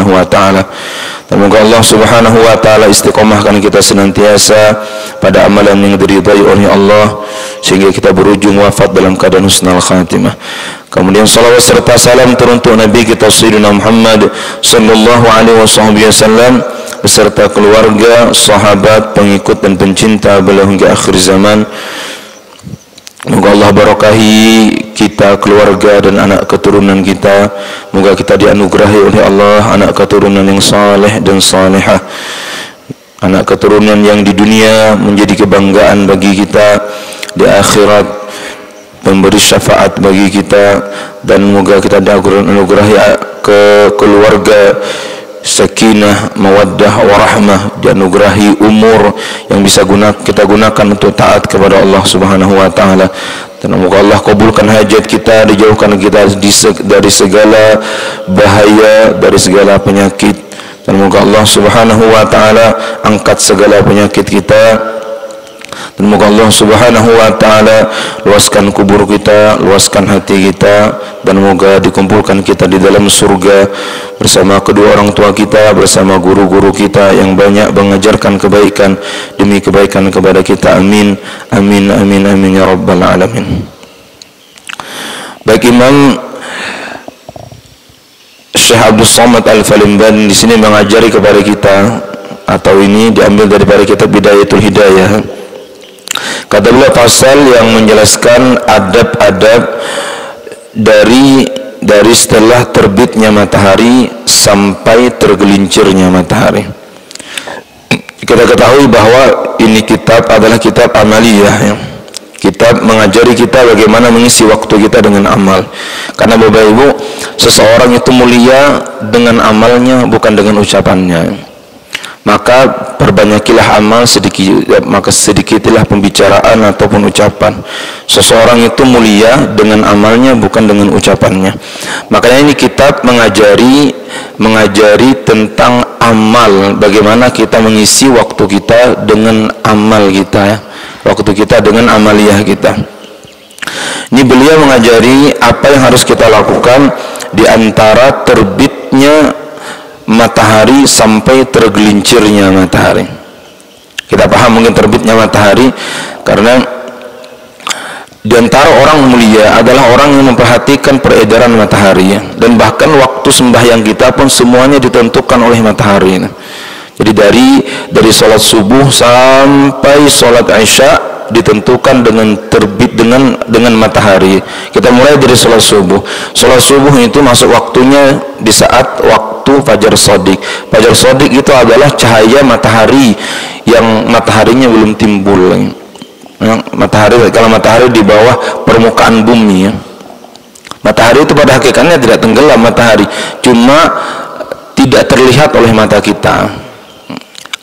wa ta'ala. Semoga Allah Subhanahu wa ta'ala istiqomahkan kita senantiasa pada amalan yang diridhai oleh Allah sehingga kita berujung wafat dalam keadaan husnul khatimah. Kemudian salawat serta salam turun untuk Nabi kita Sayyidina Muhammad sallallahu alaihi wasallam beserta keluarga, sahabat, pengikut dan pencinta beliau hingga akhir zaman. Moga Allah barakahi kita, keluarga dan anak keturunan kita. Moga kita dianugerahi oleh Allah anak keturunan yang saleh dan salehah, anak keturunan yang di dunia menjadi kebanggaan bagi kita, di akhirat memberi syafaat bagi kita, dan moga kita dianugerahi ke keluarga sakinah, mawaddah, warahmah, dianugerahi umur yang bisa kita gunakan untuk taat kepada Allah Subhanahu wa ta'ala. Dan semoga Allah kabulkan hajat kita, dijauhkan kita dari segala bahaya, dari segala penyakit. Dan semoga Allah Subhanahu wa ta'ala angkat segala penyakit kita. Dan semoga Allah Subhanahu wa ta'ala luaskan kubur kita, luaskan hati kita, dan semoga dikumpulkan kita di dalam surga bersama kedua orang tua kita, bersama guru-guru kita yang banyak mengajarkan kebaikan demi kebaikan kepada kita. Amin, amin, amin, amin ya rabbal alamin. Baik, Imam Syekh Abdul Somad Al-Falimban di sini mengajari kepada kita, atau ini diambil daripada kitab Bidayatul Hidayah. Kata beliau pasal yang menjelaskan adab-adab dari setelah terbitnya matahari sampai tergelincirnya matahari. Kita ketahui bahwa ini kitab adalah kitab amaliyah, ya. Kitab mengajari kita bagaimana mengisi waktu kita dengan amal. Karena Bapak Ibu, seseorang itu mulia dengan amalnya, bukan dengan ucapannya. Maka perbanyakilah amal, maka sedikitilah pembicaraan ataupun ucapan. Seseorang itu mulia dengan amalnya, bukan dengan ucapannya. Makanya ini kitab mengajari tentang amal, bagaimana kita mengisi waktu kita dengan amal kita, ya. Waktu kita dengan amaliyah kita. Ini beliau mengajari apa yang harus kita lakukan di antara terbitnya matahari sampai tergelincirnya matahari. Kita paham mungkin terbitnya matahari karena di antara orang mulia adalah orang yang memperhatikan peredaran matahari, ya. Dan bahkan waktu sembahyang kita pun semuanya ditentukan oleh matahari. Jadi dari sholat subuh sampai sholat isya ditentukan dengan terbit dengan matahari. Kita mulai dari sholat subuh. Sholat subuh itu masuk waktunya di saat waktu fajar shadiq. Fajar shadiq itu adalah cahaya matahari yang mataharinya belum timbul. Kalau matahari di bawah permukaan bumi, ya. Matahari itu pada hakikatnya tidak tenggelam matahari, cuma tidak terlihat oleh mata kita.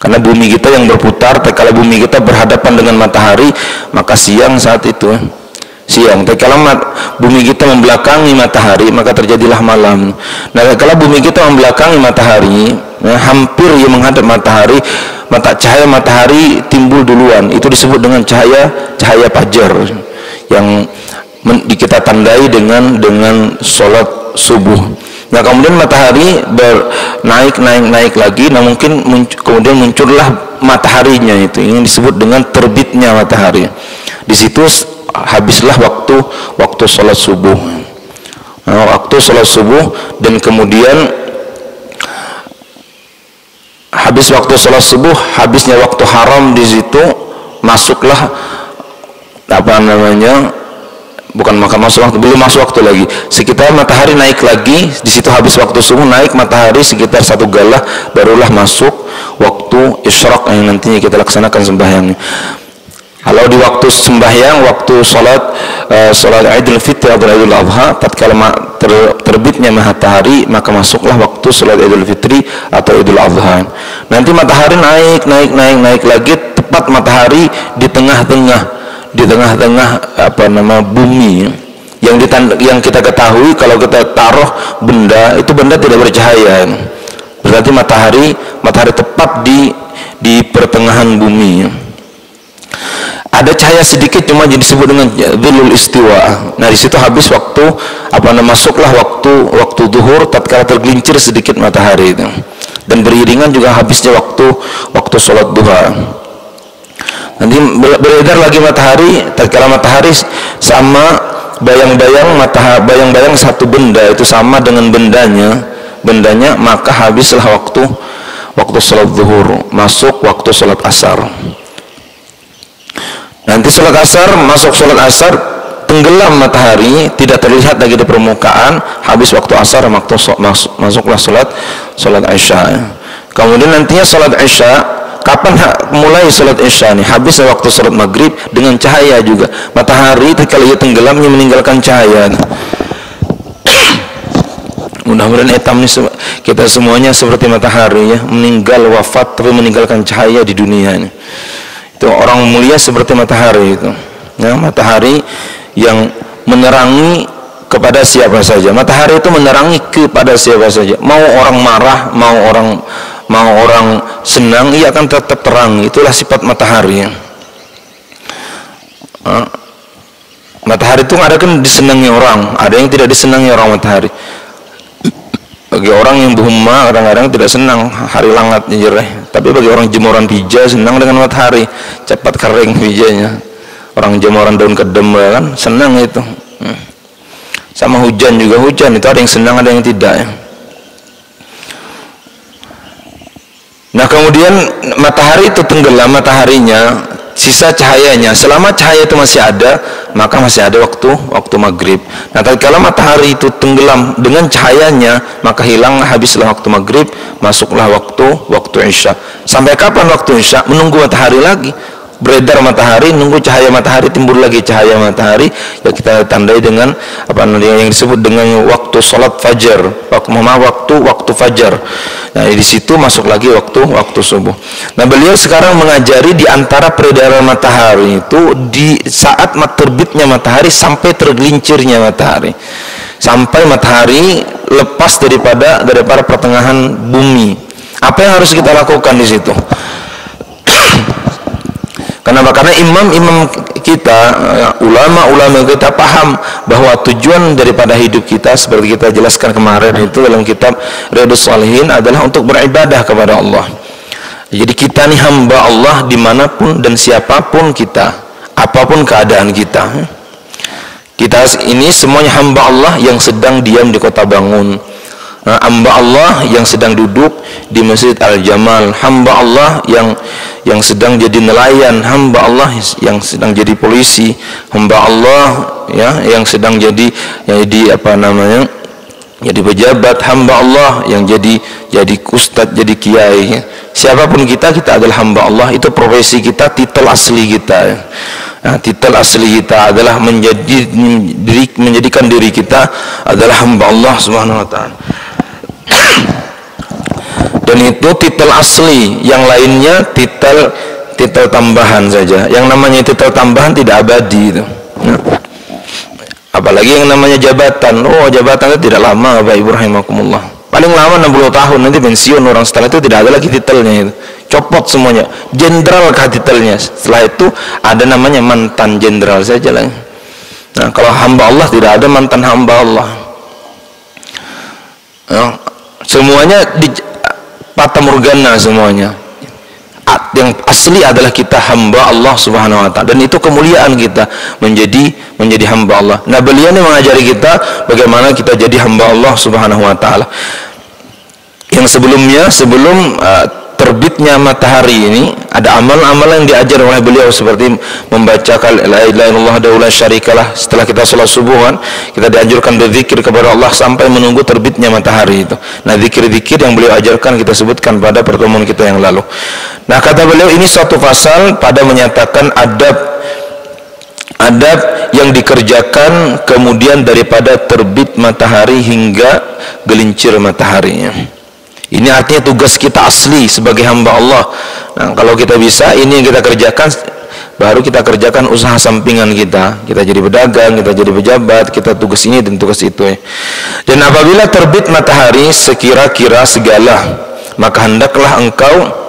Karena bumi kita yang berputar, kalau bumi kita berhadapan dengan matahari, maka siang saat itu. Siang. Kalau bumi kita membelakangi matahari, maka terjadilah malam. Nah, kalau bumi kita membelakangi matahari, hampir yang menghadap matahari, cahaya matahari timbul duluan. Itu disebut dengan cahaya fajar yang kita tandai dengan sholat subuh. Nah, kemudian matahari naik lagi. Nah, kemudian muncullah mataharinya, itu yang disebut dengan terbitnya matahari. Di situ habislah waktu sholat subuh. Nah, waktu sholat subuh, dan kemudian habis waktu sholat subuh, habisnya waktu haram di situ, masuklah belum masuk waktu lagi. Sekitar matahari naik lagi, di situ habis waktu subuh, naik matahari sekitar 1 galah, barulah masuk waktu isyraq yang nantinya kita laksanakan sembahyang. Kalau di waktu sembahyang, waktu sholat Idul Fitri atau Idul Adha, tatkala terbitnya matahari, maka masuklah waktu sholat Idul Fitri atau Idul Adha. Nanti matahari naik lagi, tepat matahari di tengah-tengah bumi, yang kita ketahui kalau kita taruh benda, itu benda tidak bercahaya. Berarti matahari tepat di pertengahan bumi. ada cahaya sedikit cuma disebut dengan dhillul istiwa. Nah di situ habis waktu masuklah waktu zuhur tatkala tergelincir sedikit matahari itu, dan beriringan juga habisnya waktu sholat duha. Nanti beredar lagi matahari, tatkala matahari sama bayang-bayang satu benda itu sama dengan bendanya, maka habislah waktu sholat zuhur, masuk waktu sholat asar. Nanti sholat asar, masuk sholat asar, tenggelam matahari, tidak terlihat lagi di permukaan, habis waktu asar, masuklah sholat isya. Kemudian nantinya sholat isya, kapan mulai sholat isya nih? Habis waktu sholat maghrib dengan cahaya juga. Matahari ketika ia tenggelamnya meninggalkan cahaya. Mudah-mudahan etam kita semuanya seperti matahari ya, meninggal wafat tapi meninggalkan cahaya di dunia ini. Itu orang mulia seperti matahari itu. Ya, matahari yang menerangi kepada siapa saja. Matahari itu menerangi kepada siapa saja. Mau orang marah, mau orang senang, ia akan tetap terang. Itulah sifat matahari. Matahari itu ada kan disenangi orang, ada yang tidak disenangi orang matahari. Bagi orang yang buhumma kadang-kadang tidak senang hari langatnya jereh, tapi bagi orang jemuran pija senang dengan matahari, cepat kering pijanya. Orang jemuran daun kedem kan senang itu. Sama hujan juga, hujan itu ada yang senang ada yang tidak ya. Nah kemudian matahari itu tenggelam, mataharinya sisa cahayanya, selama cahaya itu masih ada, maka masih ada waktu maghrib. Nah tatkala matahari itu tenggelam dengan cahayanya, maka hilang, habislah waktu maghrib, masuklah waktu isya. Sampai kapan waktu isya? Menunggu matahari lagi, beredar matahari, nunggu cahaya matahari, timbul lagi cahaya matahari, ya kita tandai dengan yang disebut dengan waktu sholat fajar, waktu fajar. Nah di situ masuk lagi waktu subuh. Nah beliau sekarang mengajari di antara peredaran matahari itu di saat terbitnya matahari sampai tergelincirnya matahari, sampai matahari lepas daripada pertengahan bumi. Apa yang harus kita lakukan di situ? Kenapa? Karena imam-imam kita, ulama-ulama kita paham bahwa tujuan daripada hidup kita seperti kita jelaskan kemarin itu dalam kitab Riyadhus Shalihin adalah untuk beribadah kepada Allah. Jadi kita nih hamba Allah dimanapun dan siapapun kita, apapun keadaan kita. Kita ini semuanya hamba Allah yang sedang diam di Kota Bangun, hamba Allah yang sedang duduk di Masjid Al-Jamal, hamba Allah yang sedang jadi nelayan, hamba Allah yang sedang jadi polisi, hamba Allah ya yang sedang jadi jadi pejabat, hamba Allah yang jadi ustadz, jadi kiai. Siapapun kita adalah hamba Allah. Itu profesi kita, titel asli kita ya. Nah, titel asli kita adalah menjadikan diri kita adalah hamba Allah Subhanahu wa taala. Dan itu titel asli, yang lainnya titel tambahan saja. Yang namanya titel tambahan tidak abadi itu. Nah, apalagi yang namanya jabatan. Jabatan itu tidak lama, Bapak Ibu rahimakumullah. Paling lama 60 tahun, nanti pensiun orang. Setelah itu tidak ada lagi titelnya itu. Copot semuanya. Jenderal kah titelnya. Setelah itu ada namanya mantan jenderal saja lah. Nah, kalau hamba Allah tidak ada mantan hamba Allah. Nah, semuanya di fata morgana semuanya. Yang asli adalah kita hamba Allah Subhanahu wa taala, dan itu kemuliaan kita menjadi hamba Allah. Nah, beliau ini mengajari kita bagaimana kita jadi hamba Allah Subhanahu wa taala. Yang sebelum terbitnya matahari ini ada amal-amal yang diajar oleh beliau, seperti membaca la ilaha illallah la syarikalah. Setelah kita sholat subuh kan, kita dianjurkan berzikir kepada Allah sampai menunggu terbitnya matahari itu. Nah, zikir-zikir yang beliau ajarkan kita sebutkan pada pertemuan kita yang lalu. Nah, kata beliau ini suatu pasal pada menyatakan adab yang dikerjakan kemudian daripada terbit matahari hingga gelincir mataharinya. Ini artinya tugas kita asli sebagai hamba Allah. Nah, kalau kita bisa, ini yang kita kerjakan, baru kita kerjakan usaha sampingan kita. Kita jadi pedagang, kita jadi pejabat, kita tugas ini dan tugas itu ya. Dan apabila terbit matahari sekira-kira segala, maka hendaklah engkau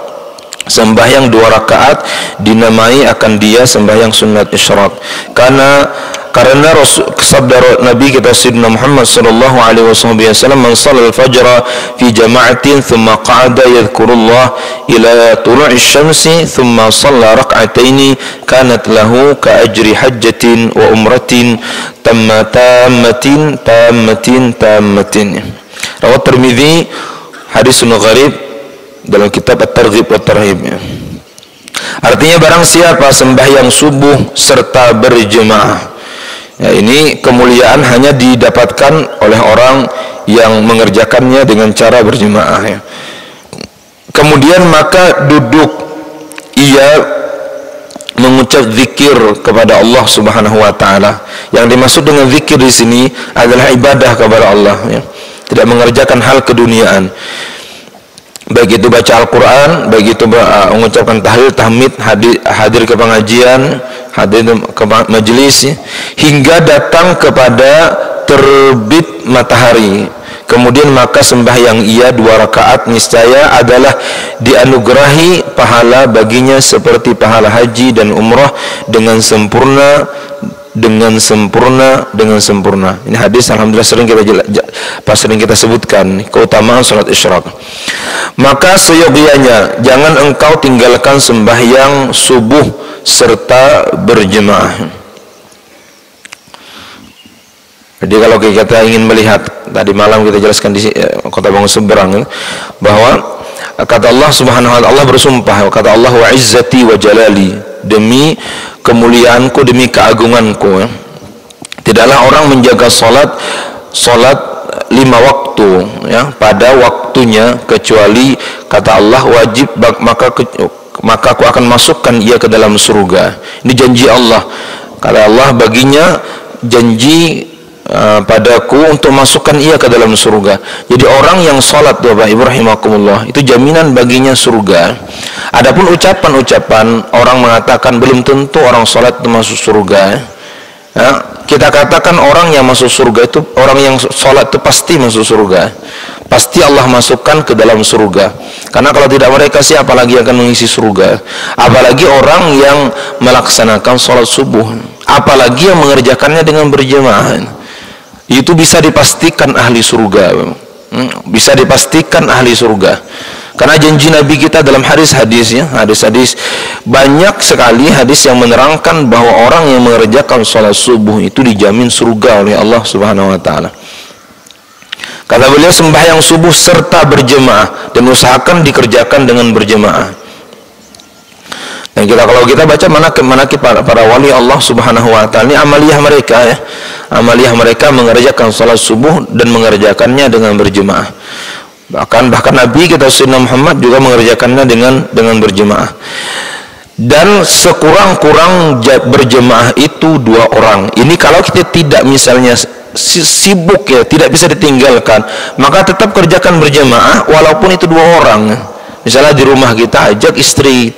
sembahyang 2 rakaat dinamai akan dia sembahyang sunat isyraq, karena sabda Nabi kita Sayyidina Muhammad sallallahu alaihi wasallam, man shallal fajra fi jama'atin thumma qa'ada yadhkurullah ila tulu'i syamsi thumma shalla rak'ataini kanat lahu ka ajri hajjatin wa umratin tammatin. Rawat Tirmidzi, hadisun gharib dalam kitab At-Targhib wa Tarhib. Artinya barang siapa sembahyang subuh serta berjemaah, ya, ini kemuliaan hanya didapatkan oleh orang yang mengerjakannya dengan cara berjemaah, ya. Kemudian maka duduk ia mengucap zikir kepada Allah Subhanahu wa taala. Yang dimaksud dengan zikir di sini adalah ibadah kepada Allah, ya. Tidak mengerjakan hal keduniaan. Baik itu baca Al-Quran, baik itu mengucapkan tahlil, tahmid, hadir ke pengajian, hadir ke majelis, hingga datang kepada terbit matahari. Kemudian maka sembahyang ia 2 rakaat niscaya adalah dianugerahi pahala baginya seperti pahala haji dan umrah dengan sempurna. Ini hadis alhamdulillah sering kita sebutkan keutamaan salat isyraq. Maka seyogianya jangan engkau tinggalkan sembahyang subuh serta berjemaah. Jadi kalau kita ingin melihat, tadi malam kita jelaskan di Kota Bangun Seberang, bahwa kata Allah Subhanahu wa ta'ala, Allah bersumpah, kata Allah, wa izzati wa jalali, demi kemuliaanku, demi keagunganku, ya. Tidaklah orang menjaga salat 5 waktu, ya, pada waktunya, kecuali kata Allah wajib, maka aku akan masukkan ia ke dalam surga. Ini janji Allah. Kata Allah, baginya janji padaku untuk masukkan ia ke dalam surga. Jadi orang yang salat, Bapak Ibu rahimakumullah, itu jaminan baginya surga. Adapun ucapan-ucapan orang mengatakan belum tentu orang salat itu masuk surga, ya, kita katakan orang yang masuk surga itu, orang yang salat itu pasti masuk surga, pasti Allah masukkan ke dalam surga. Karena kalau tidak mereka, siapa lagi akan mengisi surga? Apalagi orang yang melaksanakan salat subuh, apalagi yang mengerjakannya dengan berjemaah, itu bisa dipastikan ahli surga, bisa dipastikan ahli surga. Karena janji Nabi kita dalam hadis-hadis, ya, hadis-hadis banyak sekali hadis yang menerangkan bahwa orang yang mengerjakan salat subuh itu dijamin surga oleh Allah Subhanahu wa taala. Kata beliau, sembahyang subuh serta berjemaah, dan usahakan dikerjakan dengan berjemaah. Dan kalau kita baca manaqib para wali Allah Subhanahu wa taala, ini amaliyah mereka, ya. Amaliyah mereka mengerjakan salat subuh dan mengerjakannya dengan berjemaah. Bahkan Nabi kita Sayyidina Muhammad juga mengerjakannya dengan berjemaah. Dan sekurang-kurang berjemaah itu 2 orang. Ini kalau kita tidak misalnya sibuk, ya, tidak bisa ditinggalkan, maka tetap kerjakan berjemaah walaupun itu 2 orang. Misalnya di rumah kita ajak istri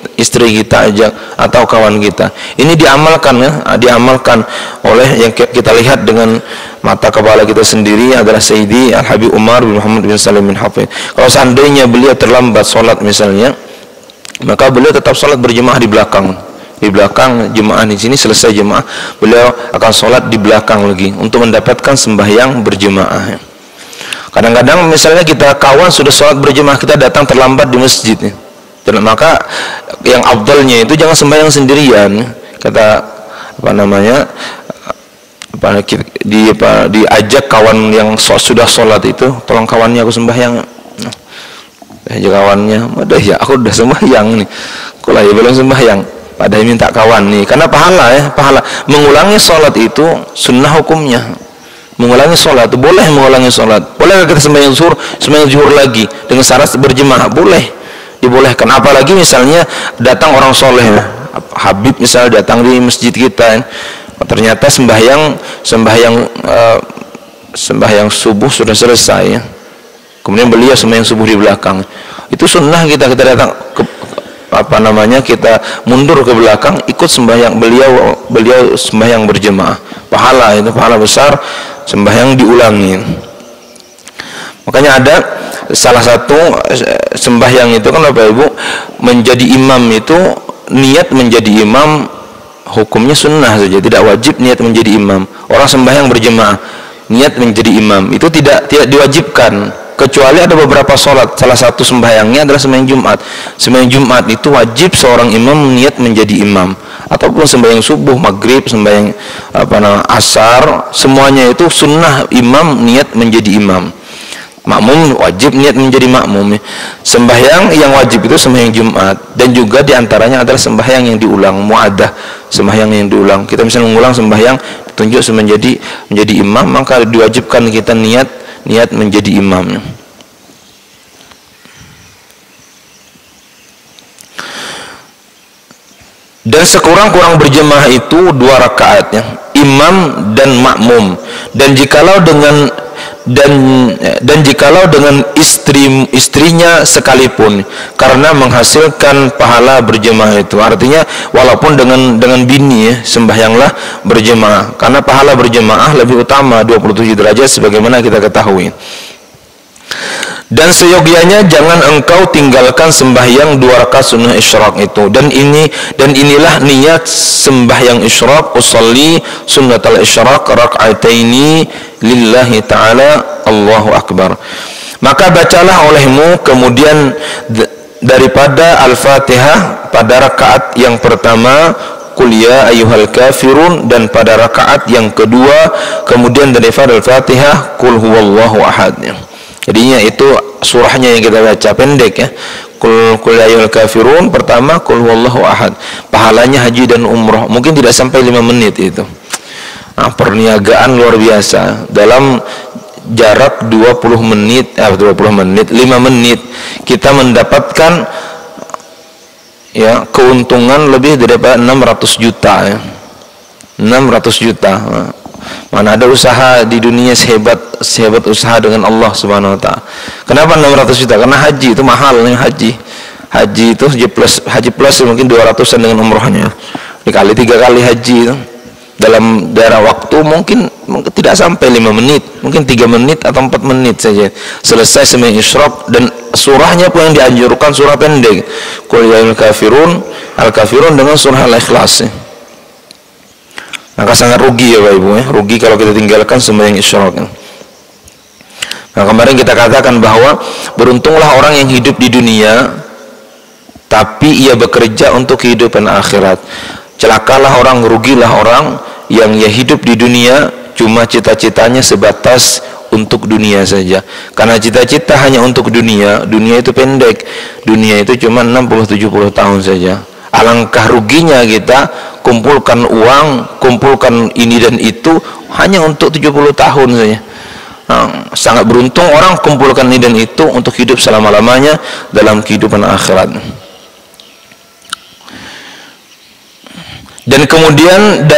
kita ajak, atau kawan kita. Ini diamalkan, ya, diamalkan oleh yang kita lihat dengan mata kepala kita sendiri adalah Sayyidi Al-Habib Umar bin Muhammad bin Salim bin Hafidh. Kalau seandainya beliau terlambat sholat misalnya, maka beliau tetap sholat berjemaah di belakang. Di belakang jemaah di sini selesai jemaah, beliau akan sholat di belakang lagi untuk mendapatkan sembahyang berjemaah. Kadang-kadang misalnya kita kawan sudah sholat berjemaah, kita datang terlambat di masjid, ya. Dan maka yang afdalnya itu jangan sembahyang sendirian. Kata diajak kawan yang sudah sholat itu, tolong kawannya aku sembahyang. Ajak kawannya, udah ya aku udah sembahyang nih, kok lagi belum sembahyang, padahal minta kawan nih, karena pahala, ya, pahala mengulangi sholat itu sunnah hukumnya. Mengulangi sholat itu boleh, mengulangi sholat boleh. Kita sembahyang zuhur lagi dengan syarat berjemaah, boleh, dibolehkan. Apalagi misalnya datang orang soleh, Habib misalnya datang di masjid kita, ternyata sembahyang subuh sudah selesai, ya. Kemudian beliau sembahyang subuh di belakang, itu sunnah kita datang kita mundur ke belakang, ikut sembahyang beliau sembahyang berjemaah. Pahala itu, pahala besar, sembahyang diulangi. Makanya ada salah satu sembahyang itu kan Bapak Ibu, menjadi imam itu, niat menjadi imam hukumnya sunnah saja, tidak wajib niat menjadi imam. Orang sembahyang berjemaah niat menjadi imam itu tidak diwajibkan, kecuali ada beberapa sholat. Salah satu sembahyangnya adalah sembahyang Jumat. Sembahyang Jumat itu wajib seorang imam niat menjadi imam, ataupun sembahyang subuh, maghrib, sembahyang asar, semuanya itu sunnah imam niat menjadi imam. Makmum wajib niat menjadi makmum. Sembahyang yang wajib itu sembahyang Jumat, dan juga diantaranya adalah sembahyang yang diulang, muaddah, sembahyang yang diulang. Kita misalnya mengulang sembahyang ditunjuk menjadi imam, maka diwajibkan kita niat menjadi imam. Dan sekurang-kurang berjemaah itu 2 rakaatnya, imam dan makmum. Dan jikalau dengan istrinya sekalipun, karena menghasilkan pahala berjemaah itu. Artinya walaupun dengan bini sembahyanglah berjemaah, karena pahala berjemaah lebih utama 27 derajat sebagaimana kita ketahui. Dan seyogianya jangan engkau tinggalkan sembahyang 2 rakaat sunnah isyraq itu. Dan inilah niat sembahyang isyraq, usolli sunnatal isyraq rak'ataini lillahi ta'ala, Allahu akbar. Maka bacalah olehmu kemudian daripada Al-Fatihah pada rakaat yang pertama Qul ya ayyuhal kafirun, dan pada rakaat yang kedua kemudian daripada Al-Fatihah Qul huwallahu ahad. Jadinya itu surahnya yang kita baca pendek ya. Qul ya ayyuhal kafirun pertama, Qul huwallahu ahad. Pahalanya haji dan umroh mungkin tidak sampai 5 menit itu. Perniagaan luar biasa. Dalam jarak 20 menit 5 menit kita mendapatkan ya keuntungan lebih daripada 600 juta ya. 600 juta. Mana ada usaha di dunia sehebat usaha dengan Allah Subhanahu wa taala. Kenapa 600 juta? Karena haji itu mahal nih, haji itu haji plus mungkin 200-an dengan umrohnya. Dikali 3 kali haji itu dalam daerah waktu mungkin tidak sampai 5 menit, mungkin 3 menit atau 4 menit saja selesai sembahyang isyraq. Dan surahnya pun yang dianjurkan surah pendek, Qul ya ayyuhal kafirun dengan surah Al-Ikhlas. Maka sangat rugi ya Bapak Ibu ya, rugi kalau kita tinggalkan sembahyang isyraq. Nah, kemarin kita katakan bahwa beruntunglah orang yang hidup di dunia tapi ia bekerja untuk kehidupan akhirat. Celakalah orang, rugilah orang yang ia hidup di dunia cuma cita-citanya sebatas untuk dunia saja. Karena cita-cita hanya untuk dunia itu pendek. Dunia itu cuma 60-70 tahun saja. Alangkah ruginya kita kumpulkan uang, kumpulkan ini dan itu hanya untuk 70 tahun saja. Sangat beruntung orang kumpulkan ini dan itu untuk hidup selama-lamanya dalam kehidupan akhirat. Dan kemudian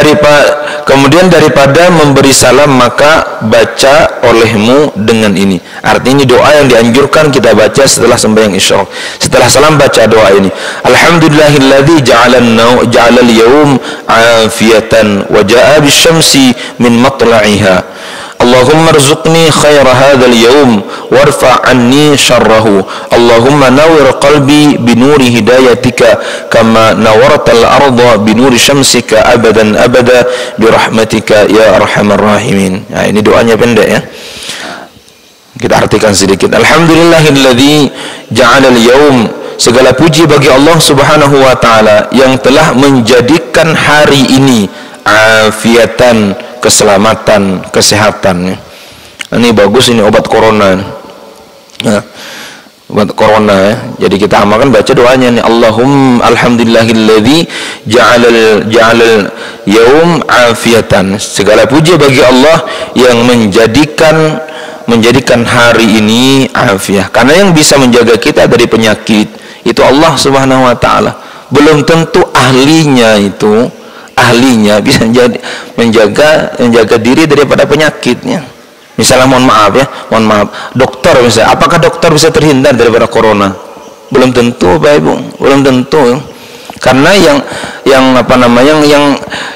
daripada memberi salam maka baca olehmu dengan ini. Artinya doa yang dianjurkan kita baca setelah sembahyang isyraq. Setelah salam baca doa ini. Alhamdulillahilladzi ja'alal yawm afiyatan wa ja'a bisyamsi min matla'iha. Allahumma rzuqni khaira hadzal yawm warfa' anni syarrahu. Allahumma nawwir qalbi binuri hidayatika kama nawartal arda binuri syamsika abadan abada birahmatika ya arhamar rahimin. Nah, ini doanya pendek ya. Kita artikan sedikit. Alhamdulillahilladzi ja'alal yawm, segala puji bagi Allah Subhanahu wa taala yang telah menjadikan hari ini afiatan, keselamatan, kesehatan. Ini bagus, ini obat corona. Nah, obat corona ya. Jadi kita amalkan baca doanya nih. Alhamdulillahilladzi ja'alal yaum afiyatan. Segala puji bagi Allah yang menjadikan hari ini afiah. Karena yang bisa menjaga kita dari penyakit itu Allah Subhanahu wa taala. Belum tentu ahlinya bisa menjaga diri daripada penyakitnya. Misalnya mohon maaf, dokter misalnya, apakah dokter bisa terhindar daripada corona? Belum tentu Bapak Ibu, belum tentu. Karena yang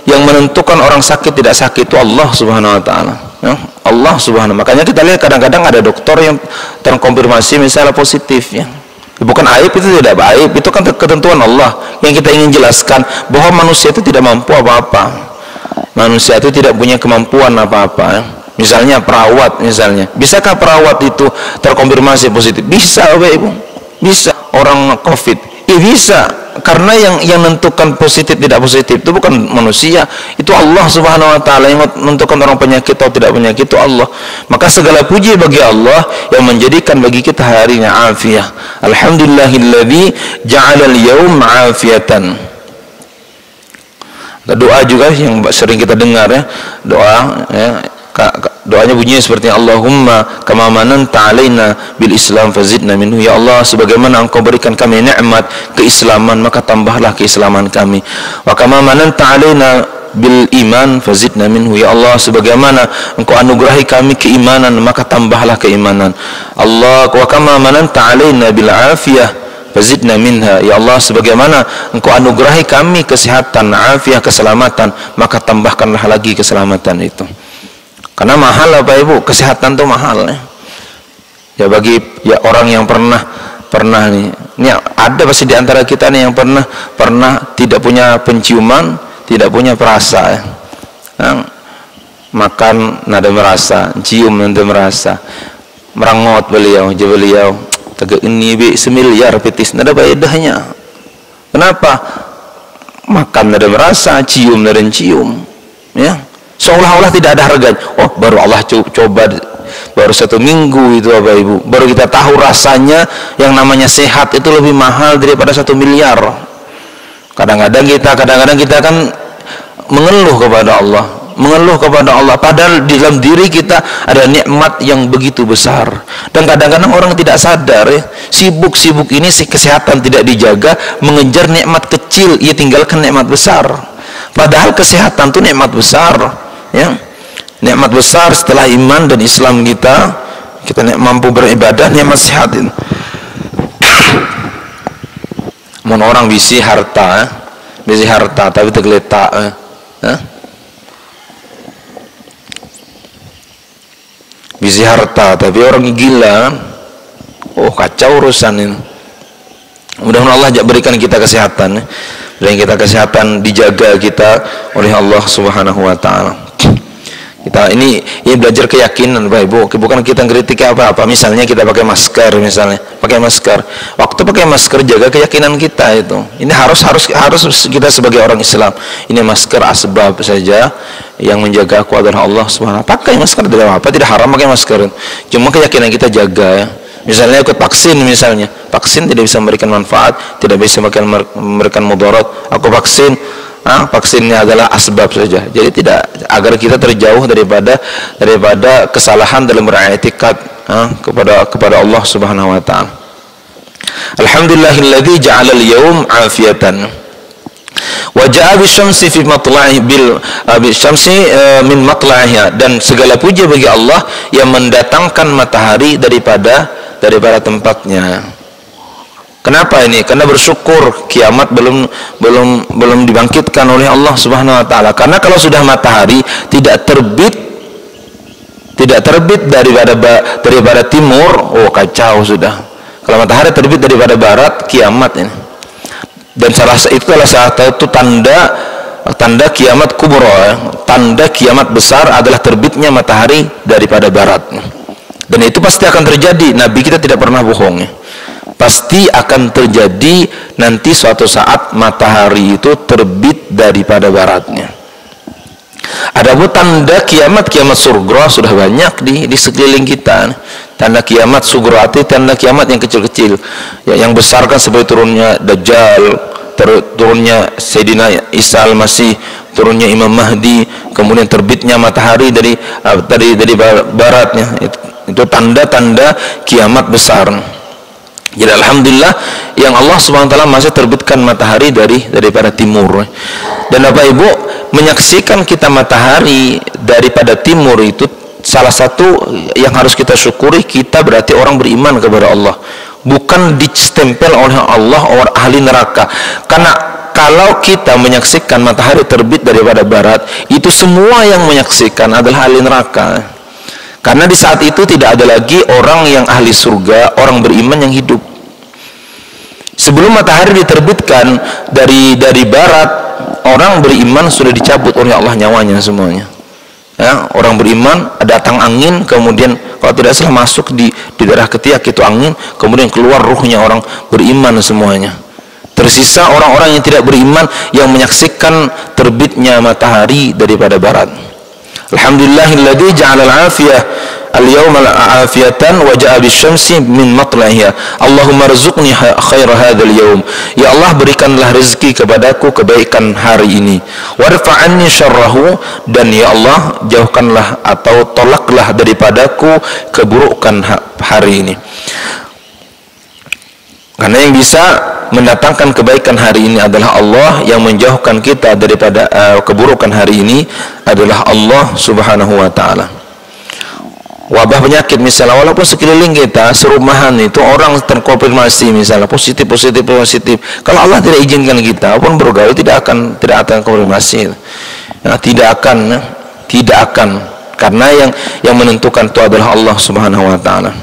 menentukan orang sakit tidak sakit itu Allah Subhanahu wa taala. Ya, Allah subhanahu. Makanya kita lihat kadang-kadang ada dokter yang terkonfirmasi misalnya positif ya. Bukan aib, itu tidak aib, itu kan ketentuan Allah. Yang kita ingin jelaskan bahwa manusia itu tidak mampu apa-apa. Manusia itu tidak punya kemampuan apa-apa ya. Misalnya perawat misalnya. Bisakah perawat itu terkonfirmasi positif? Bisa Bapak Ibu. Bisa. Orang Covid. Ya bisa. Karena yang menentukan positif tidak positif itu bukan manusia, itu Allah subhanahu wa ta'ala. Yang menentukan orang penyakit atau tidak penyakit itu Allah. Maka segala puji bagi Allah yang menjadikan bagi kita harinya afiyah. Alhamdulillahilladzi ja'alal yawm afiyatan. Doa juga yang sering kita dengar ya, doa ya, doanya bunyinya seperti Allahumma kama mananta alaina bil Islam fazidna minhu. Ya Allah, sebagaimana Engkau berikan kami nikmat keislaman, maka tambahlah keislaman kami. Wa kama mananta alaina bil iman fazidna minhu. Ya Allah, sebagaimana Engkau anugerahi kami keimanan, maka tambahlah keimanan. Allah, wa kama mananta alaina bil afiyah fazidna minha. Ya Allah, sebagaimana Engkau anugerahi kami kesehatan, afiah, keselamatan, maka tambahkanlah lagi keselamatan itu. Karena mahal Bapak Ibu, kesehatan itu mahal ya. Ya bagi ya orang yang pernah nih, ini ada pasti di antara kita nih yang pernah tidak punya penciuman, tidak punya perasa ya. Makan nada merasa, cium nada merasa, merangot beliau tegak ini bi semiliar petis nada faedahnya. Kenapa? Makan nada merasa, cium nada cium ya. Seolah-olah tidak ada harganya. Oh, baru Allah coba baru 1 minggu itu Bapak Ibu, baru kita tahu rasanya yang namanya sehat itu lebih mahal daripada 1 miliar. Kadang-kadang kita kan mengeluh kepada Allah, padahal di dalam diri kita ada nikmat yang begitu besar. Dan kadang-kadang orang tidak sadar ya, sibuk ini kesehatan tidak dijaga, mengejar nikmat kecil, ia tinggalkan nikmat besar. Padahal kesehatan itu nikmat besar ya. Nikmat besar setelah iman dan Islam kita mampu beribadah, nikmat sehat itu. Mon orang bisi harta tapi tergeletak bisi harta tapi orang gila. Oh, kacau urusan ini. Mudah-mudahan Allah berikan kita kesehatan, dan kita kesehatan dijaga kita oleh Allah Subhanahu wa taala. Kita ini belajar keyakinan Bapak Ibu, bukan kita ngeritik apa-apa. Misalnya kita pakai masker, waktu pakai masker jaga keyakinan kita itu. Ini harus kita sebagai orang Islam. Ini masker asbab saja, yang menjaga aku adalah Allah Subhanahu wa taala. Pakai masker tidak apa-apa, tidak haram pakai masker. Cuma keyakinan kita jaga ya. Misalnya ikut vaksin, vaksin tidak bisa memberikan manfaat, tidak bisa memberikan mudarat. Aku vaksin, vaksinnya adalah asbab saja. Jadi tidak, agar kita terjauh daripada kesalahan dalam beriktikad kepada Allah Subhanahu wa taala. Alhamdulillahilladzi ja'alal yawm afiyatan. Wa ja'a bisyamsi fi matla'i bisyamsi min matla'iha, dan segala puji bagi Allah yang mendatangkan matahari daripada tempatnya. Kenapa ini? Karena bersyukur kiamat belum dibangkitkan oleh Allah Subhanahu wa taala. Karena kalau sudah matahari tidak terbit daripada timur, oh kacau sudah. Kalau matahari terbit daripada barat, kiamat ini. Dan salah satu tanda kiamat kubra, tanda kiamat besar adalah terbitnya matahari daripada barat. Dan itu pasti akan terjadi. Nabi kita tidak pernah bohong ya. Pasti akan terjadi nanti suatu saat matahari itu terbit daripada baratnya. Adapun tanda kiamat surga sudah banyak di sekeliling kita. Tanda kiamat surga itu tanda kiamat yang kecil-kecil. Ya, yang besar kan seperti turunnya Dajjal, turunnya Sayyidina Isa Al-Masih, turunnya Imam Mahdi, kemudian terbitnya matahari dari baratnya. Itu tanda-tanda kiamat besar. Jadi alhamdulillah yang Allah Subhanahu wa taala masih terbitkan matahari daripada timur. Dan Bapak Ibu, menyaksikan kita matahari daripada timur itu salah satu yang harus kita syukuri. Kita berarti orang beriman kepada Allah, bukan distempel oleh Allah orang ahli neraka. Karena kalau kita menyaksikan matahari terbit daripada barat, itu semua yang menyaksikan adalah ahli neraka. Karena di saat itu tidak ada lagi orang yang ahli surga, orang beriman yang hidup. Sebelum matahari diterbitkan dari barat, orang beriman sudah dicabut oleh Allah nyawanya semuanya. Ya, orang beriman datang angin, kemudian kalau tidak salah masuk di darah ketiak itu angin, kemudian keluar ruhnya orang beriman semuanya. Tersisa orang-orang yang tidak beriman yang menyaksikan terbitnya matahari daripada barat. Alhamdulillahilladzi ja'ala al-'afiyah al-yawma al-'afiyatan wa ja'a bisyamsi min matla'iha. Allahumma rzuqni khaira hadzal yawm. Ya Allah, berikanlah rezeki kepadaku kebaikan hari ini. Warfa'anni syarrahu, dan ya Allah jauhkanlah atau tolaklah daripadaku keburukan hari ini. Karena yang bisa mendatangkan kebaikan hari ini adalah Allah, yang menjauhkan kita daripada keburukan hari ini adalah Allah Subhanahu wa taala. Wabah penyakit misalnya, walaupun sekeliling kita serumahan itu orang terkonfirmasi misalnya positif, kalau Allah tidak izinkan kita pun bergaul tidak akan konfirmasi. Nah, tidak akan karena yang menentukan itu adalah Allah Subhanahu wa taala.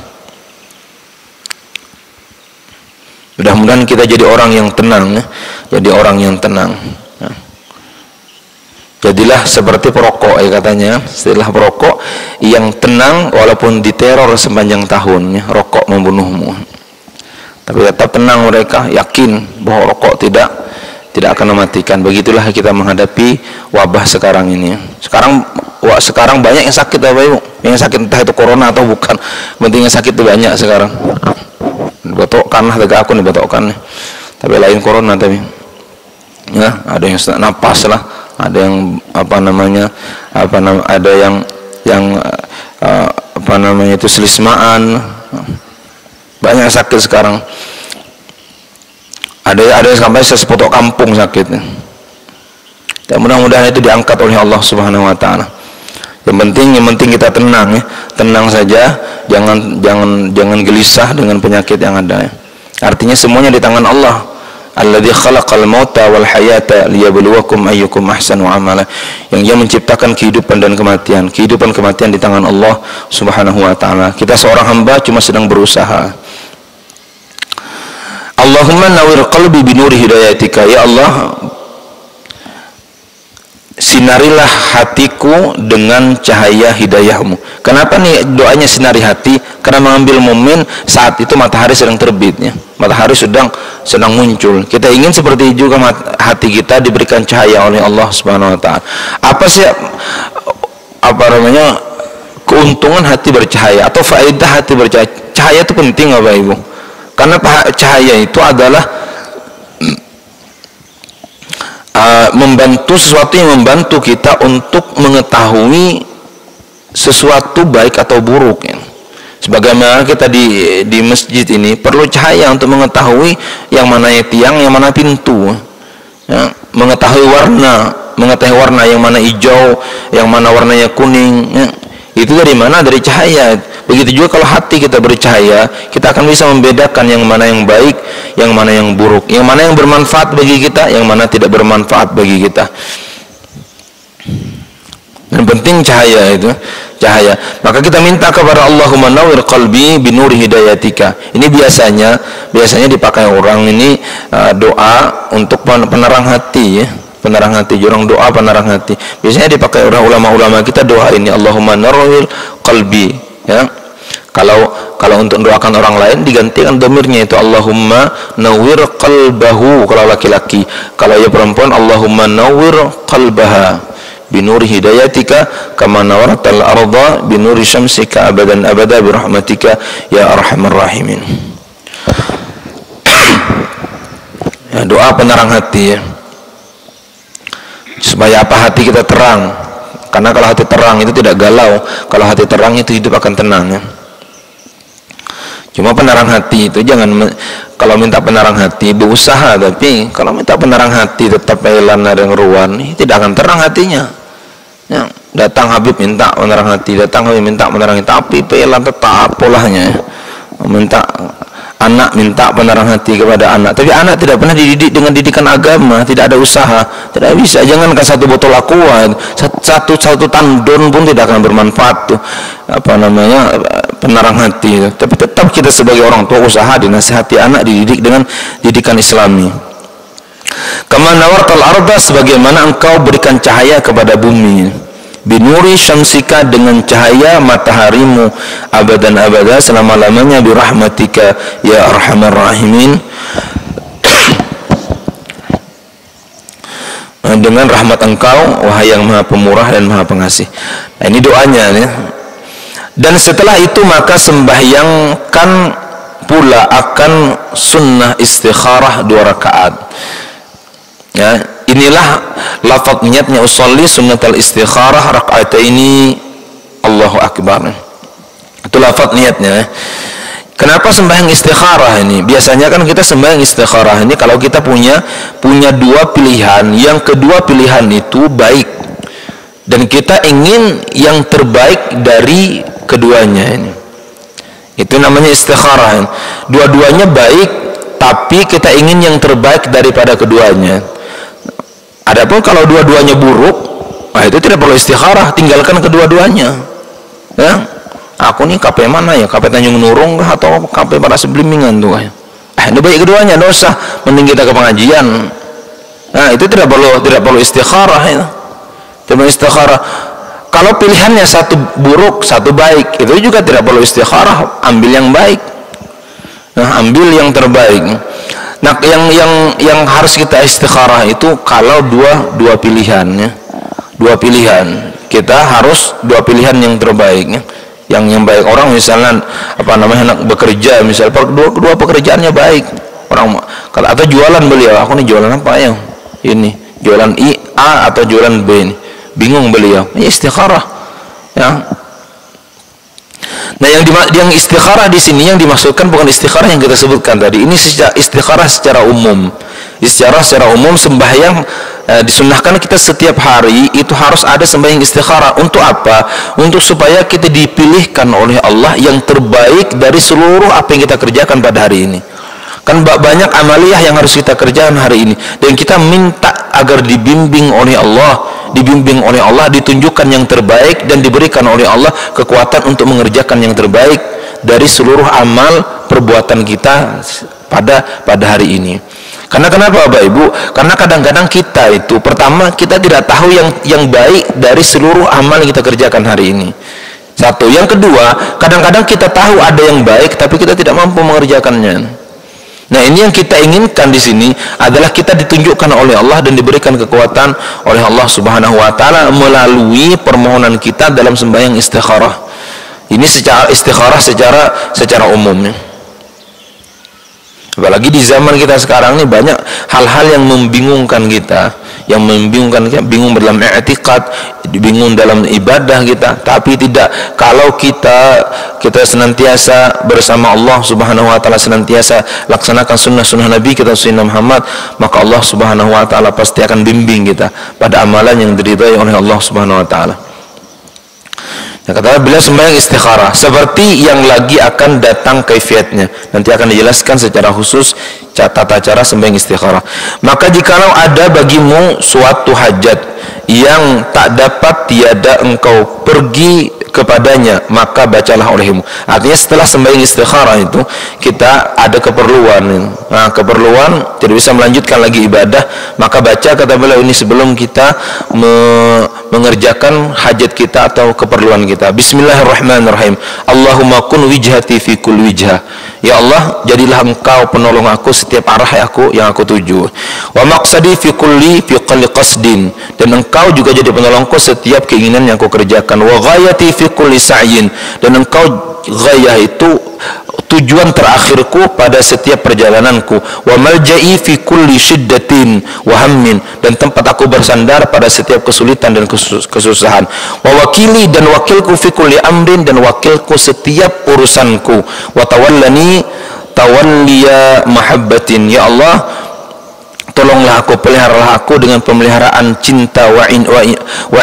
Mudah-mudahan kita jadi orang yang tenang, ya. Jadi orang yang tenang. Ya. Jadilah seperti perokok, ya katanya. Setelah perokok yang tenang walaupun diteror sepanjang tahun, ya. Rokok membunuhmu. Tapi tetap tenang mereka, yakin bahwa rokok tidak akan mematikan. Begitulah kita menghadapi wabah sekarang ini. Sekarang banyak yang sakit, Bapak Ibu. Yang sakit entah itu corona atau bukan. Penting yang sakit itu banyak sekarang. Botokkan lah, tegak aku nih botokkan nih. Tapi lain corona tapi. Ya, ada yang napas lah, ada yang ada yang itu selismaan. Banyak sakit sekarang. Ada yang sampai sepotok kampung sakitnya. Dan mudah-mudahan itu diangkat oleh Allah Subhanahu wa taala. Yang penting kita tenang, ya. Tenang saja, jangan gelisah dengan penyakit yang ada, ya. Artinya semuanya di tangan Allah. Alladzi khalaqal mauta wal hayata liyabluwakum ayyukum ahsanu amala. Yang Dia menciptakan kehidupan dan kematian. Kehidupan kematian di tangan Allah Subhanahu wa taala. Kita seorang hamba cuma sedang berusaha. Allahumma nawwir qalbi binuri hidayatika. Ya Allah, sinarilah hatiku dengan cahaya hidayahmu. Kenapa nih doanya sinari hati? Karena mengambil momen saat itu matahari sedang terbitnya, matahari sedang muncul. Kita ingin seperti juga hati kita diberikan cahaya oleh Allah Subhanahu wa taala. Apa sih keuntungan hati bercahaya atau faedah hati bercahaya? Cahaya itu penting, Bapak Ibu. Karena cahaya itu adalah membantu sesuatu yang membantu kita untuk mengetahui sesuatu baik atau buruk, ya. Sebagaimana kita di masjid ini perlu cahaya untuk mengetahui yang mana tiang, yang mana pintu, ya. Mengetahui warna yang mana hijau, yang mana warnanya kuning, ya. Itu dari mana? Dari cahaya. Begitu juga kalau hati kita bercahaya, kita akan bisa membedakan yang mana yang baik, yang mana yang buruk, yang mana yang bermanfaat bagi kita, yang mana tidak bermanfaat bagi kita. Dan penting cahaya itu, cahaya. Maka kita minta kepada Allahumma nawwir qalbi binuri hidayatika. Ini biasanya dipakai orang ini doa untuk penerang hati, ya. Penerang hati, jurang doa penerang hati. Biasanya dipakai orang ulama-ulama kita doa ini, Allahumma nawwir qalbi, ya. Kalau untuk doakan orang lain digantikan domirnya itu Allahumma nawwir qalbahu kalau laki-laki. Kalau ya perempuan Allahumma nawwir qalbaha binuri hidayatika kama nawaratal arda binuri syamsika abadan abada birahmatika ya arhamar rahimin. Ya, doa penerang hati, ya. Supaya apa? Hati kita terang. Karena kalau hati terang itu tidak galau, kalau hati terang itu hidup akan tenang, ya. Cuma penerang hati itu kalau minta penerang hati berusaha, tapi kalau minta penerang hati tetap pelan dan ruan, tidak akan terang hatinya, ya. Datang Habib minta penerang hati, datang Habib minta penerang hati, tapi pelan tetap polahnya, ya. Minta anak minta penerang hati kepada anak, tapi anak tidak pernah dididik dengan didikan agama, tidak ada usaha, tidak bisa. Jangankan satu botol aqua, satu tandon pun tidak akan bermanfaat tuh penerang hati. Tapi tetap kita sebagai orang tua usaha dinasihati anak, dididik dengan didikan Islami. Kama nawartal arda, sebagaimana engkau berikan cahaya kepada bumi, binuri syamsika, dengan cahaya mataharimu, abadan abada, selama-lamanya, birahmatika ya arhamar rahimin, dengan rahmat engkau wahai yang maha pemurah dan maha pengasih. Nah, ini doanya ya. Dan setelah itu maka sembahyangkan pula akan sunnah istikharah 2 rakaat. Ya, inilah lafaz niatnya, usolli sunnatal istikharah raka'ataini Allahu akbar. Itu lafaz niatnya. Kenapa sembahyang istikharah ini? Biasanya kan kita sembahyang istikharah ini kalau kita punya 2 pilihan, yang kedua pilihan itu baik dan kita ingin yang terbaik dari keduanya ini. Itu namanya istikharah. Dua-duanya baik tapi kita ingin yang terbaik daripada keduanya. Adapun kalau dua-duanya buruk, nah itu tidak perlu istikharah, tinggalkan kedua-duanya. Ya, aku nih KP mana ya? KP Tanjung Nurung atau KP Para Seblimingan tuh? Ini baik keduanya, tidak usah. Mending kita ke pengajian. Nah itu tidak perlu istikharah. Ya. Tidak perlu istikharah. Kalau pilihannya satu buruk, satu baik, itu juga tidak perlu istikharah. Ambil yang baik. Nah, ambil yang terbaik. Nah, yang harus kita istikharah itu kalau dua pilihan ya. 2 pilihan. Kita harus 2 pilihan yang terbaik ya. Yang baik, orang misalnya nak bekerja, misal kedua pekerjaannya baik. Orang kalau atau jualan beliau, aku nih jualan apa ya? Ini, jualan A atau jualan B ini. Bingung beliau. Ya istikharah. Ya. Nah, yang istikharah di sini yang dimaksudkan bukan istikharah yang kita sebutkan tadi. Ini istikharah secara umum. Secara umum sembahyang disunnahkan kita setiap hari itu harus ada sembahyang istikharah. Untuk apa? Untuk supaya kita dipilihkan oleh Allah yang terbaik dari seluruh apa yang kita kerjakan pada hari ini. Kan banyak amaliyah yang harus kita kerjakan hari ini, dan kita minta agar dibimbing oleh Allah, ditunjukkan yang terbaik dan diberikan oleh Allah kekuatan untuk mengerjakan yang terbaik dari seluruh amal perbuatan kita pada hari ini. Karena kenapa Bapak Ibu? Karena kadang-kadang kita itu pertama kita tidak tahu yang baik dari seluruh amal yang kita kerjakan hari ini. Satu, yang kedua, kadang-kadang kita tahu ada yang baik tapi kita tidak mampu mengerjakannya. Nah, ini yang kita inginkan di sini adalah kita ditunjukkan oleh Allah dan diberikan kekuatan oleh Allah Subhanahu wa taala melalui permohonan kita dalam sembahyang istikharah. Ini secara istikharah secara umum. Apalagi di zaman kita sekarang ini banyak hal-hal yang membingungkan kita, bingung dalam i'tiqad, bingung dalam ibadah kita. Tapi tidak, kalau kita senantiasa bersama Allah Subhanahu wa taala, senantiasa laksanakan sunnah Nabi kita Sayyidina Muhammad, maka Allah Subhanahu wa taala pasti akan bimbing kita pada amalan yang diridhai oleh Allah Subhanahu wa taala. Nah, kata beliau sembahyang istikharah seperti yang lagi akan datang kaifiatnya. Nanti akan dijelaskan secara khusus tata cara sembahyang istikharah. Maka jikalau ada bagimu suatu hajat yang tak dapat tiada engkau pergi kepadanya, maka bacalah olehmu. Artinya setelah sembahyang istikharah itu kita ada keperluan. Nah, keperluan tidak bisa melanjutkan lagi ibadah, maka baca, kata beliau ini sebelum kita mengerjakan hajat kita atau keperluan kita. Bismillahirrahmanirrahim. Allahumma kun wijhati fi kul wijhah. Ya Allah, jadilah engkau penolong aku setiap arah yang aku tuju. Wa maqsadi fi kulli qasdin, dan engkau juga jadi penolongku setiap keinginan yang aku kerjakan. Wa ghayati fi kulli sa'yin, dan engkau ghayah itu tujuan terakhirku pada setiap perjalananku. Wa malja'i fi kulli syiddatin wa hammin, dan tempat aku bersandar pada setiap kesulitan dan kesusahan. Wa wakili, dan wakilku fi kulli amrin, dan wakilku setiap urusanku. Wa tawallani tawalliya mahabbatin, ya Allah tolonglah aku, peliharalah aku dengan pemeliharaan cinta wa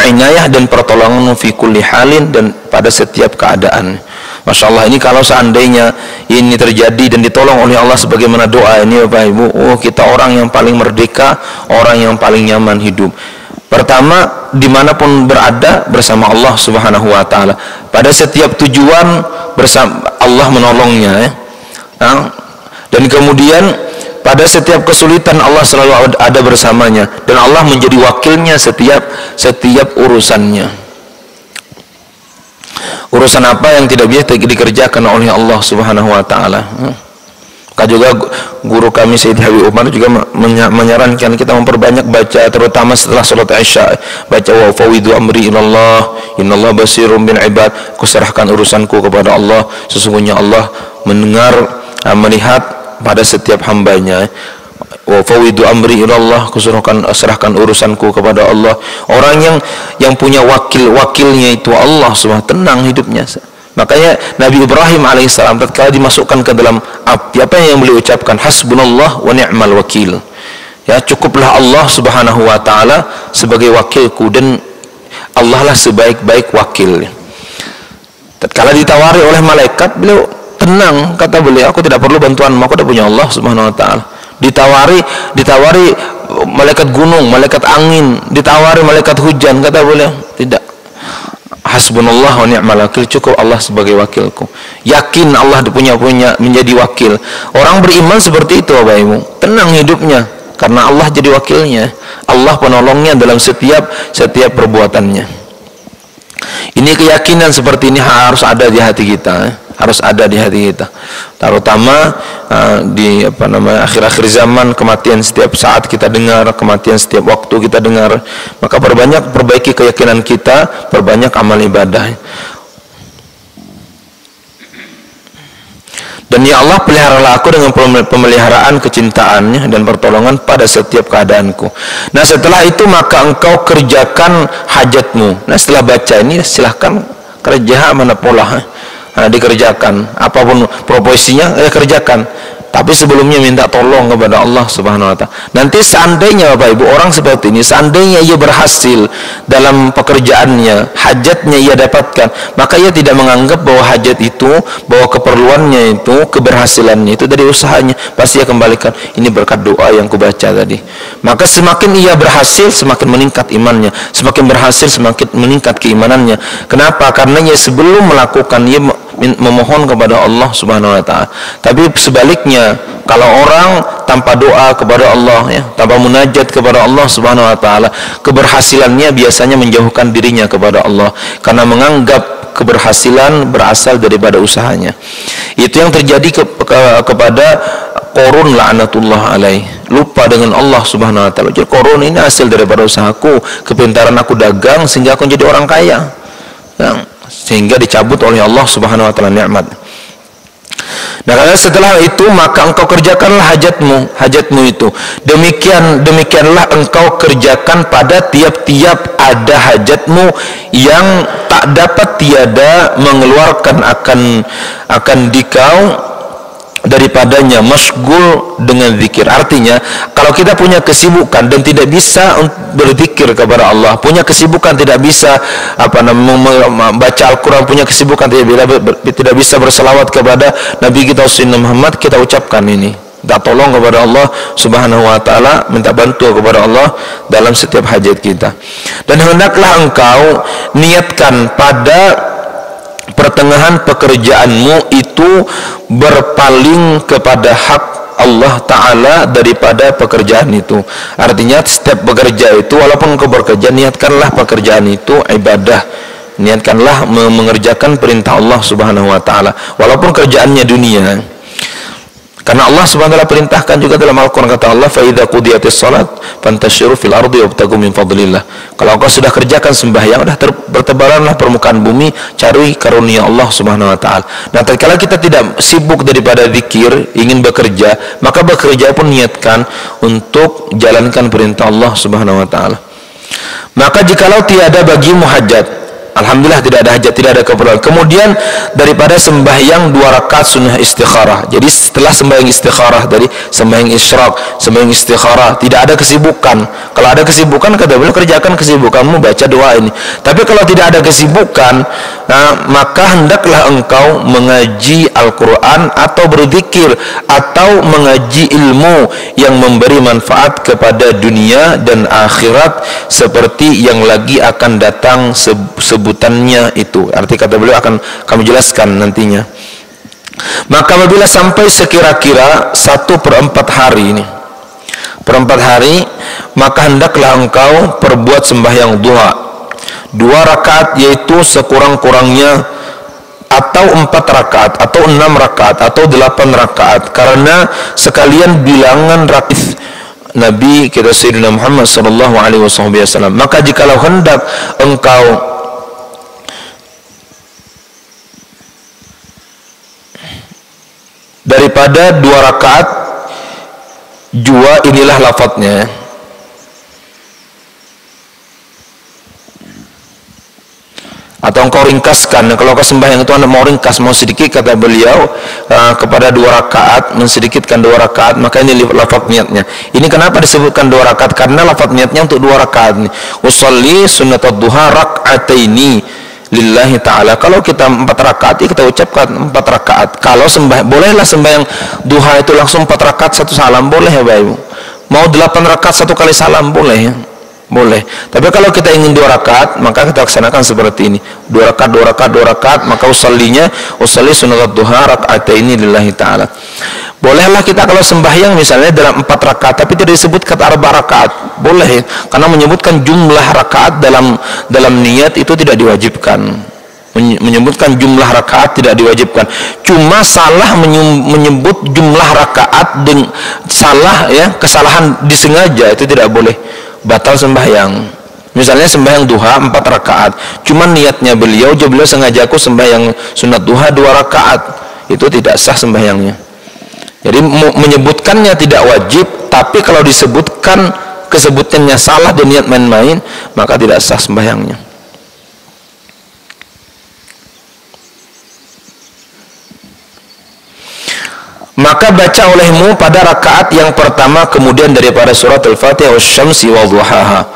inayah, dan pertolonganmu fi kulli halin, dan pada setiap keadaan. Masya Allah, ini kalau seandainya ini terjadi dan ditolong oleh Allah sebagaimana doa ini Bapak Ibu, kita orang yang paling merdeka, orang yang paling nyaman hidup. Pertama, dimanapun berada bersama Allah Subhanahu Wa Taala. Pada setiap tujuan bersama Allah menolongnya, ya. Dan kemudian pada setiap kesulitan Allah selalu ada bersamanya, dan Allah menjadi wakilnya setiap urusannya. Urusan apa yang tidak bisa dikerjakan oleh Allah Subhanahu Wa Taala. Maka juga guru kami Sayyid Habib Umar juga menyarankan kita memperbanyak baca, terutama setelah salat Isya, baca wa fawwidu amri ilallah innallaha basirun bil ibad. Kuserahkan urusanku kepada Allah, sesungguhnya Allah mendengar, melihat pada setiap hambanya. Wa fawwidu amri ilallah, serahkan urusanku kepada Allah. Orang yang punya wakilnya itu Allah Subhanahu, tenang hidupnya. Makanya Nabi Ibrahim alaihissalam tatkala dimasukkan ke dalam api, apa yang beliau ucapkan? Hasbunallah wa ni'mal wakil. Ya, cukuplah Allah Subhanahu Wa Taala sebagai wakilku, dan Allah lah sebaik-baik wakil. Tatkala ditawari oleh malaikat, beliau tenang, kata beliau, aku tidak perlu bantuanmu, aku sudah punya Allah Subhanahu Wa Taala. Ditawari malaikat gunung, malaikat angin, ditawari malaikat hujan, kata beliau, tidak. Hasbunallah wa ni'mal wakil, cukup Allah sebagai wakilku. Yakin Allah punya menjadi wakil. Orang beriman seperti itu Bapak Ibu, tenang hidupnya karena Allah jadi wakilnya, Allah penolongnya dalam setiap perbuatannya. Ini keyakinan seperti ini harus ada di hati kita, harus ada di hati kita, terutama di akhir-akhir zaman, kematian setiap saat kita dengar, kematian setiap waktu kita dengar. Maka perbaiki keyakinan kita, perbanyak amal ibadah. Dan ya Allah, peliharalah aku dengan pemeliharaan kecintaannya dan pertolongan pada setiap keadaanku. Nah setelah itu maka engkau kerjakan hajatmu. Nah setelah baca ini silahkan kerja mana pola, dikerjakan apapun proposisinya, kerjakan. Tapi sebelumnya minta tolong kepada Allah Subhanahu Wa Taala. Nanti seandainya Bapak Ibu orang seperti ini, seandainya ia berhasil dalam pekerjaannya, hajatnya ia dapatkan, maka ia tidak menganggap bahwa hajat itu, bahwa keperluannya itu, keberhasilannya itu dari usahanya. Pasti ia kembalikan, ini berkat doa yang kubaca tadi. Maka semakin ia berhasil, semakin meningkat imannya, semakin berhasil semakin meningkat keimanannya. Kenapa? Karena ia sebelum melakukan, ia memohon kepada Allah Subhanahu Wa Taala. Tapi sebaliknya, kalau orang tanpa doa kepada Allah, ya, tanpa munajat kepada Allah Subhanahu Wa Taala, keberhasilannya biasanya menjauhkan dirinya kepada Allah karena menganggap keberhasilan berasal daripada usahanya. Itu yang terjadi kepada Qarun laknatullah alaih, lupa dengan Allah Subhanahu Wa Taala. Jadi Qarun ini hasil daripada usahaku, kepintaran aku dagang sehingga aku jadi orang kaya, ya, sehingga dicabut oleh Allah Subhanahu Wa Taala nikmat. Nah, karena setelah itu maka engkau kerjakanlah hajatmu itu. Demikianlah engkau kerjakan pada tiap-tiap ada hajatmu yang tak dapat tiada mengeluarkan akan dikau daripadanya, masgul dengan zikir. Artinya kalau kita punya kesibukan dan tidak bisa berzikir kepada Allah, punya kesibukan tidak bisa baca Al-Quran, punya kesibukan tidak bisa berselawat kepada Nabi kita Sayyidina Muhammad, kita ucapkan ini, minta tolong kepada Allah Subhanahu Wa Taala, minta bantu kepada Allah dalam setiap hajat kita. Dan hendaklah engkau niatkan pada pertengahan pekerjaanmu itu berpaling kepada hak Allah Ta'ala daripada pekerjaan itu. Artinya setiap bekerja itu, walaupun engkau bekerja, niatkanlah pekerjaan itu ibadah, niatkanlah mengerjakan perintah Allah Subhanahu Wa Ta'ala walaupun kerjaannya dunia. Karena Allah Subhanahu Wa Ta'ala perintahkan juga dalam Al-Quran, kata Allah, fa idza qudiyatis shalat fantashiru fil ardi wabtaghu min fadlillah. Kalau engkau sudah kerjakan sembahyang, sudah bertebaranlah permukaan bumi, cari karunia Allah Subhanahu Wa Ta'ala. Nah, tatkala kita tidak sibuk daripada zikir, ingin bekerja, maka bekerja pun niatkan untuk jalankan perintah Allah Subhanahu Wa Ta'ala. Maka jikalau tiada bagimu hajat, alhamdulillah tidak ada hajat, tidak ada keperluan. Kemudian daripada sembahyang 2 rakaat sunnah istikharah. Jadi setelah sembahyang istikharah tadi, sembahyang isyraq, sembahyang istikharah, tidak ada kesibukan. Kalau ada kesibukan, kata beliau, kerjakan kesibukanmu, baca doa ini. Tapi kalau tidak ada kesibukan, maka hendaklah engkau mengaji Al-Quran atau berzikir atau mengaji ilmu yang memberi manfaat kepada dunia dan akhirat, seperti yang lagi akan datang sebutannya itu. Arti kata beliau akan kami jelaskan nantinya. Maka apabila sampai sekira-kira 1/4 hari ini, 1/4 hari, maka hendaklah engkau perbuat sembahyang duha 2 rakaat, yaitu sekurang-kurangnya, atau 4 rakaat atau 6 rakaat atau 8 rakaat, karena sekalian bilangan rakaat Nabi kita Sayyidina Muhammad sallallahu alaihi wasallam. Maka jikalau hendak engkau daripada 2 rakaat jua, inilah lafadznya. Atau engkau ringkaskan. Kalau kau sembahyang itu anda mau ringkas, mau sedikit, kata beliau, kepada 2 rakaat, mensedikitkan 2 rakaat, maka ini lafaz niatnya. Ini kenapa disebutkan 2 rakaat? Karena lafaz niatnya untuk 2 rakaat. Usolli sunnatud duha rak'ataini lillahi ta'ala. Kalau kita 4 rakaat, ya kita ucapkan 4 rakaat. Kalau bolehlah sembahyang duha itu langsung 4 rakaat 1 salam, boleh ya Bapak Ibu. Mau 8 rakaat 1 kali salam, boleh ya. Boleh. Tapi kalau kita ingin 2 rakaat, maka kita laksanakan seperti ini. 2 rakaat, 2 rakaat, 2 rakaat, maka usolli sunnatud duha rak'ataini lillahi ta'ala. Bolehlah kita kalau sembahyang misalnya dalam 4 rakaat, tapi tidak disebut kata 4 rakaat. Boleh, karena menyebutkan jumlah rakaat dalam niat itu tidak diwajibkan. Menyebutkan jumlah rakaat tidak diwajibkan. Cuma salah menyebut jumlah rakaat dengan salah, ya, kesalahan disengaja itu tidak boleh, batal sembahyang. Misalnya sembahyang duha 4 rakaat, cuma niatnya beliau sengaja aku sembahyang sunat duha 2 rakaat, itu tidak sah sembahyangnya. Jadi menyebutkannya tidak wajib, tapi kalau disebutkan kesebutannya salah dan niat main-main, maka tidak sah sembahyangnya. Maka baca olehmu pada rakaat yang pertama, kemudian daripada surat Al-Fatihah wasyamsi wadhuhaha.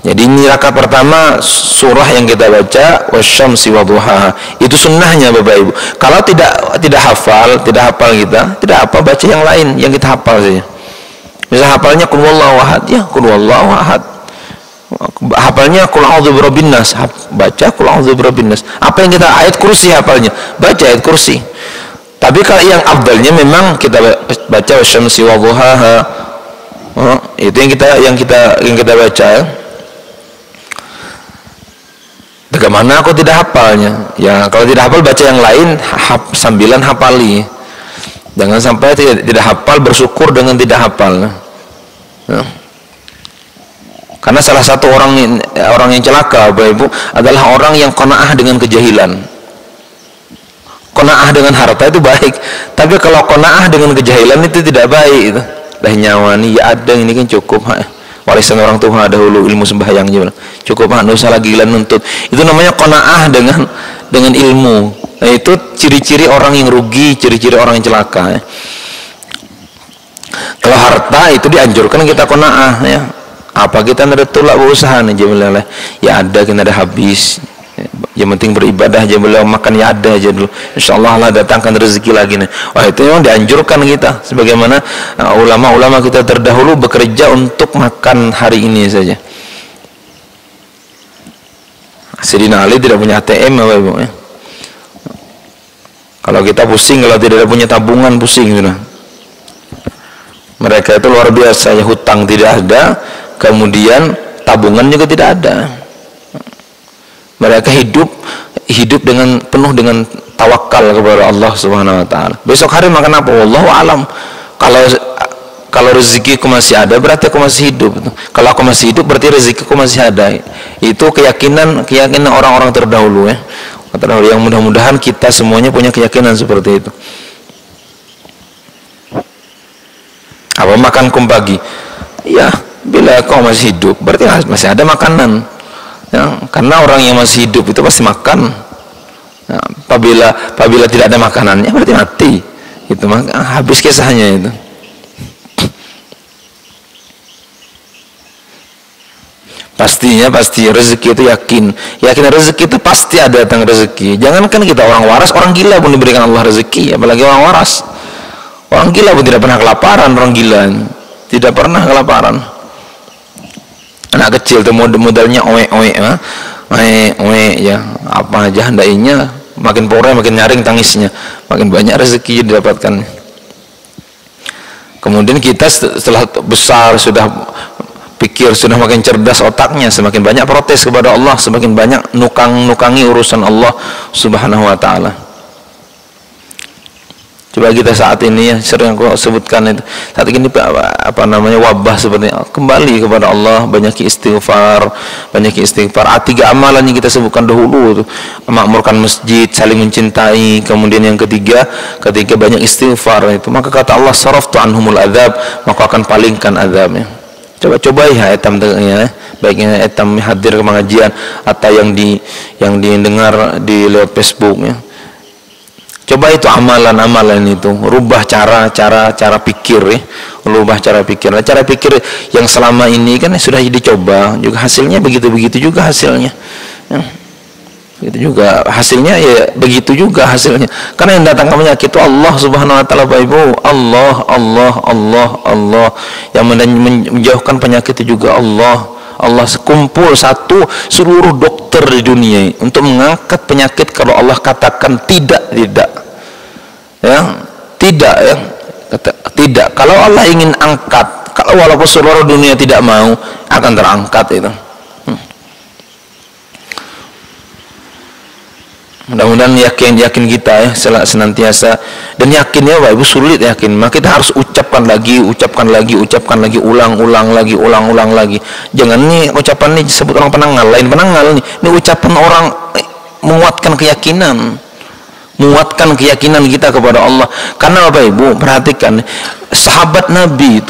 Jadi ini rakaat pertama surah yang kita baca wasyamsi wadhuhaha. Itu sunnahnya Bapak Ibu. Kalau tidak hafal kita, tidak apa, baca yang lain yang kita hafal saja. Misal hafalnya qul huwallahu ahad, ya qul huwallahu ahad. Hafalnya qul a'udzu birabbin nas, baca qul a'udzu birabbin nas. Apa yang kita, ayat kursi hafalnya, baca ayat kursi. Tapi kalau yang afdalnya memang kita baca wasyamsi wadhuhaha. Itu yang kita baca. Bagaimana aku tidak hafalnya? Ya, kalau tidak hafal baca yang lain sambilan hafali. Jangan sampai tidak hafal bersyukur dengan tidak hafal. Ya. Karena salah satu orang yang celaka Bapak Ibu adalah orang yang qanaah dengan kejahilan. Qanaah dengan harta itu baik, tapi kalau qanaah dengan kejahilan itu tidak baik. Itu dah nyawa nih, ya ada ini kan cukup, warisan orang tua dahulu ilmu sembahyang juga cukup, nggak usah lagi gila nuntut. Itu namanya qanaah dengan ilmu. Nah, itu ciri-ciri orang yang rugi, ciri-ciri orang yang celaka. Kalau harta itu dianjurkan kita qanaah, ya. Apa kita ada tolak berusaha nih, ya ada, kita ada habis. Yang penting beribadah aja, beliau makan ya ada aja dulu. Insyaallah Allah datangkan rezeki lagi nih. Wah, itu memang dianjurkan kita. Sebagaimana ulama-ulama kita terdahulu bekerja untuk makan hari ini saja. Sayyidina Ali tidak punya ATM Bapak Ibu, ya. Kalau kita pusing, kalau tidak punya tabungan pusing sudah. Mereka itu luar biasa, ya, hutang tidak ada, kemudian tabungan juga tidak ada. Mereka hidup dengan penuh dengan tawakal kepada Allah Subhanahu wa taala. Besok hari makan apa? Wallahu alam. Kalau rezekiku masih ada, berarti aku masih hidup. Kalau aku masih hidup, berarti rezekiku masih ada. Itu keyakinan orang-orang terdahulu, ya. Yang mudah-mudahan kita semuanya punya keyakinan seperti itu. Apa makan pagi? Ya, bila kau masih hidup, berarti masih ada makanan. Ya, karena orang yang masih hidup itu pasti makan. Nah, apabila tidak ada makanannya berarti mati. Itu habis kisahnya itu. Pasti rezeki itu yakin rezeki itu pasti ada datang rezeki. Jangankan kita orang waras, orang gila pun diberikan Allah rezeki, apalagi orang waras. Orang gila pun tidak pernah kelaparan, orang gila tidak pernah kelaparan. Anak kecil itu modalnya oe ya, apa aja hendaknya, makin pore makin nyaring tangisnya, makin banyak rezeki didapatkan. Kemudian kita setelah besar sudah makin cerdas otaknya, semakin banyak protes kepada Allah, semakin banyak nukangi urusan Allah Subhanahu wa taala. Coba kita saat ini ya, sering aku sebutkan itu, saat ini wabah seperti kembali kepada Allah, banyak istighfar. 3 amalan yang kita sebutkan dahulu itu, memakmurkan masjid, saling mencintai. Kemudian yang ketiga banyak istighfar itu, maka kata Allah, saraftu anhumul adzab, maka akan palingkan azabnya. Coba ya etam ya, baiknya etam hadir ke pengajian atau yang didengar di lewat Facebook ya. Coba itu amalan itu, rubah cara pikir ya, rubah cara pikir. Cara pikir yang selama ini kan sudah dicoba, juga hasilnya begitu juga hasilnya. Ya. Begitu juga hasilnya ya begitu juga hasilnya. Karena yang datang ke penyakit itu Allah Subhanahu wa taala, Bapak Ibu. Allah. Yang menjauhkan penyakit itu juga Allah. Allah sekumpul satu seluruh dokter di dunia untuk mengangkat penyakit kalau Allah katakan tidak ya, tidak. Kalau Allah ingin angkat, kalau walaupun seluruh dunia tidak mau, akan terangkat itu. Mudah-mudahan yakin kita ya senantiasa, dan yakinnya Bapak Ibu sulit yakin, maka kita harus ucapkan lagi, ulang lagi. Jangan nih ucapan nih disebut orang penanggal, lain penanggal nih. Ini ucapan orang menguatkan keyakinan kita kepada Allah. Karena Bapak Ibu perhatikan, sahabat Nabi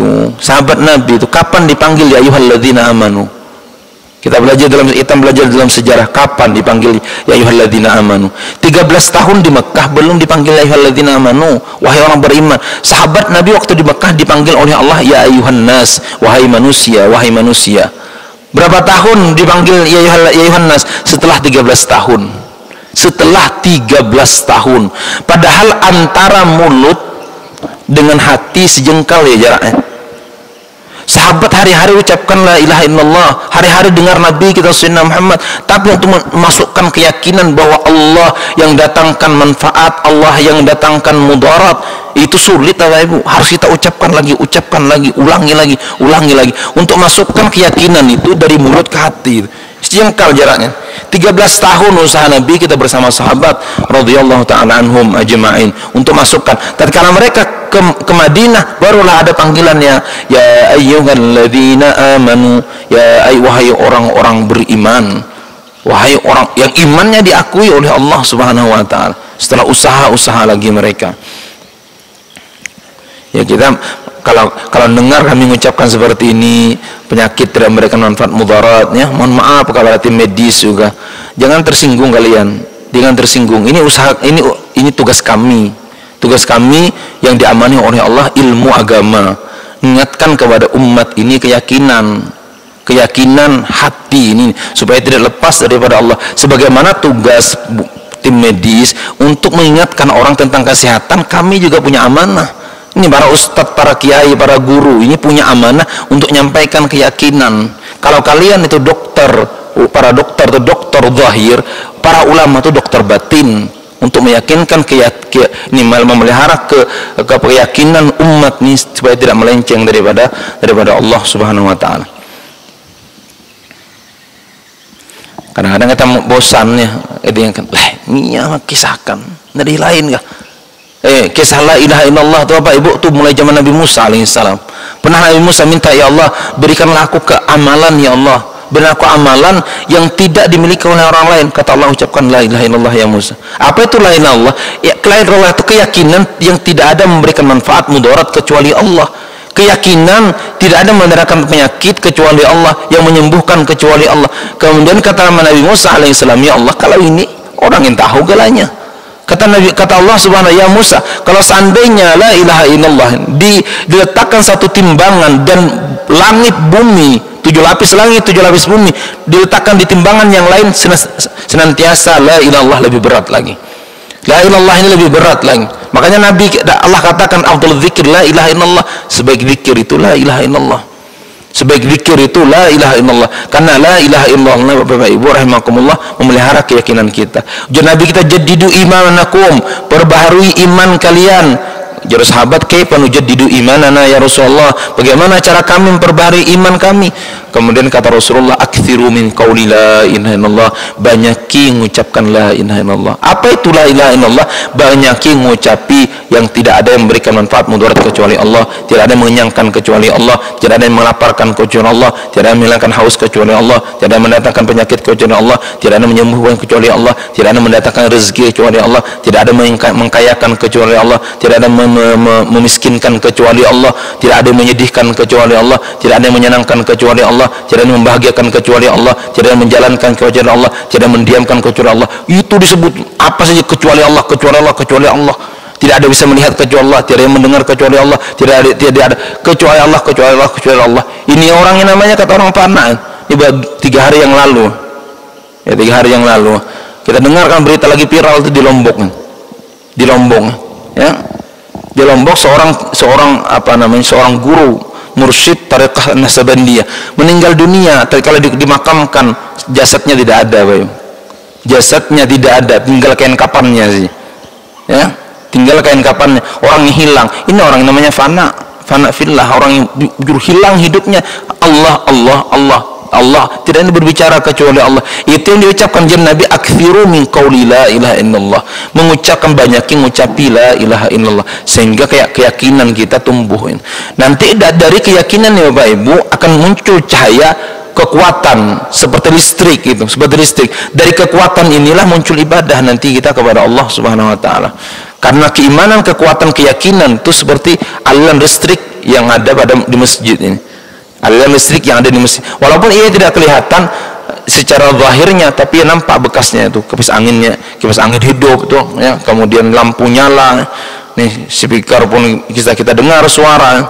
itu kapan dipanggil ya ayyuhalladzina amanu? Kita belajar dalam sejarah kapan dipanggil ya ayyuhalladzina amanu. 13 tahun di Mekah belum dipanggil ya ayyuhalladzina amanu, wahai orang beriman. Sahabat Nabi waktu di Mekah dipanggil oleh Allah ya ayyuhan nas, wahai manusia. Berapa tahun dipanggil ya ayyuhan nas? Setelah 13 tahun. Padahal antara mulut dengan hati sejengkal ya jaraknya. Sahabat hari-hari ucapkan la ilaha illallah, hari-hari dengar Nabi kita Sayyidina Muhammad, tapi untuk memasukkan keyakinan bahwa Allah yang datangkan manfaat, Allah yang datangkan mudarat, itu sulit Bapak Ibu. Harus kita ucapkan lagi, ulangi lagi untuk masukkan keyakinan itu dari mulut ke hati. Sejengkal jaraknya. 13 tahun usaha Nabi kita bersama sahabat radhiyallahu taala anhum ajma'in untuk masukkan. Tatkala mereka ke Madinah, barulah ada panggilannya ya ayyuhalladzina amanu, ya wahai orang-orang beriman, wahai orang yang imannya diakui oleh Allah Subhanahu wa taala. Setelah usaha lagi mereka. Ya kita kalau dengar kami mengucapkan seperti ini, penyakit tidak memberikan manfaat mudarat ya, mohon maaf kalau tim medis juga, jangan tersinggung kalian, jangan tersinggung. Ini usaha, ini tugas kami yang diamani oleh Allah, ilmu agama, mengingatkan kepada umat ini keyakinan hati ini supaya tidak lepas daripada Allah. Sebagaimana tugas tim medis untuk mengingatkan orang tentang kesehatan, kami juga punya amanah. Ini para ustadz, para kiai, para guru ini punya amanah untuk menyampaikan keyakinan. Kalau kalian itu para dokter itu dokter zahir, para ulama itu dokter batin, untuk meyakinkan ini memelihara keyakinan umat ini supaya tidak melenceng daripada Allah Subhanahu wa taala. Kadang-kadang kita bosan ya, ini kisahkan dari lain kah? Kisah la ilaha illallah itu Bapak Ibu tuh mulai zaman Nabi Musa alaihissalam. Pernah Nabi Musa minta, ya Allah berikanlah aku keamalan, ya Allah berikan aku amalan yang tidak dimiliki oleh orang lain. Kata Allah, ucapkan la ilaha illallah ya Musa. Apa itu la ilaha illallah? Ya, la ilaha illallah itu keyakinan yang tidak ada memberikan manfaat mudarat kecuali Allah. keyakinan tidak ada mendatangkan penyakit kecuali Allah, yang menyembuhkan kecuali Allah. Kemudian kata Nabi Musa alaihissalam, ya Allah, kalau ini orang yang tahu galanya. Kata Allah subhanahu, ya Musa, kalau seandainya la ilaha illallah diletakkan satu timbangan dan langit bumi, 7 lapis langit 7 lapis bumi diletakkan di timbangan yang lain, senantiasa la ilaha illallah lebih berat lagi. La ilallah ini lebih berat lagi. Makanya Nabi Allah katakan afdhalul dzikir la ilaha illallah. Sebaik zikir itu la ilaha illallah. Sebaik zikir itu la ilaha illallah. Karena la ilaha illallah, Bapak Ibu rahimakumullah, memelihara keyakinan kita. Jadi Nabi kita, jaddidu imanakum, perbaharui iman kalian. Jadi sahabat, kaifa nujaddidu imanana ya Rasulullah, bagaimana cara kami memperbaharui iman kami? Kemudian kata Rasulullah, aktsiru min qauli la ilaha illallah, banyaki mengucapkan la ilaha illallah. Apa itu la ilaha illallah? Banyaki mengucapi yang tidak ada yang memberikan manfaat mudarat kecuali Allah, tidak ada yang mengenyangkan kecuali Allah, tidak ada yang melaparkan kecuali Allah, tidak ada yang menghilangkan haus kecuali Allah, tidak ada yang mendatangkan penyakit kecuali Allah, tidak ada yang menyembuhkan kecuali Allah, tidak ada yang mendatangkan rezeki kecuali Allah, tidak ada yang mengkayakan kecuali Allah, tidak ada yang memiskinkan kecuali Allah, tidak ada yang menyedihkan kecuali Allah, tidak ada yang menyenangkan kecuali Allah, tidak ada yang membahagiakan kecuali Allah, tidak ada yang menjalankan kecuali Allah, tidak ada yang mendiamkan kecuali Allah. Itu disebut apa saja kecuali Allah, kecuali Allah, kecuali Allah. Tidak ada bisa melihat kecuali Allah, tidak ada yang mendengar kecuali Allah, tidak ada kecuali Allah, kecuali Allah, kecuali Allah. Ini orang yang namanya, kata orang fana. Ini 3 hari yang lalu, ya 3 hari yang lalu kita dengarkan berita lagi viral itu di Lombok, ya. Di Lombok seorang guru mursyid Tariqah Naksabandiyah meninggal dunia. Tatkala dimakamkan, jasadnya tidak ada, Bapak. Jasadnya tidak ada, tinggal kain kafannya sih. Ya, tinggal kain kafannya. Orang yang hilang. Ini orang yang namanya fana fillah, orang yang hilang hidupnya. Allah tidak ada berbicara kecuali Allah. Itu yang diucapkan Nabi, aktsiru min qauli la ilaha illallah, mengucapkan banyakin mengucapi la ilaha illallah, sehingga kayak keyakinan kita tumbuh. Nanti dari keyakinan ya Bapak Ibu akan muncul cahaya kekuatan seperti listrik itu, seperti listrik. Dari kekuatan inilah muncul ibadah nanti kita kepada Allah Subhanahu wa taala. Karena keimanan, kekuatan, keyakinan itu seperti aliran listrik yang ada di masjid ini. Aliran listrik yang ada di masjid, walaupun ia tidak kelihatan secara zahirnya, tapi nampak bekasnya itu, kipas angin hidup tuh, ya. Kemudian lampu nyala, nih speaker pun kita dengar suara.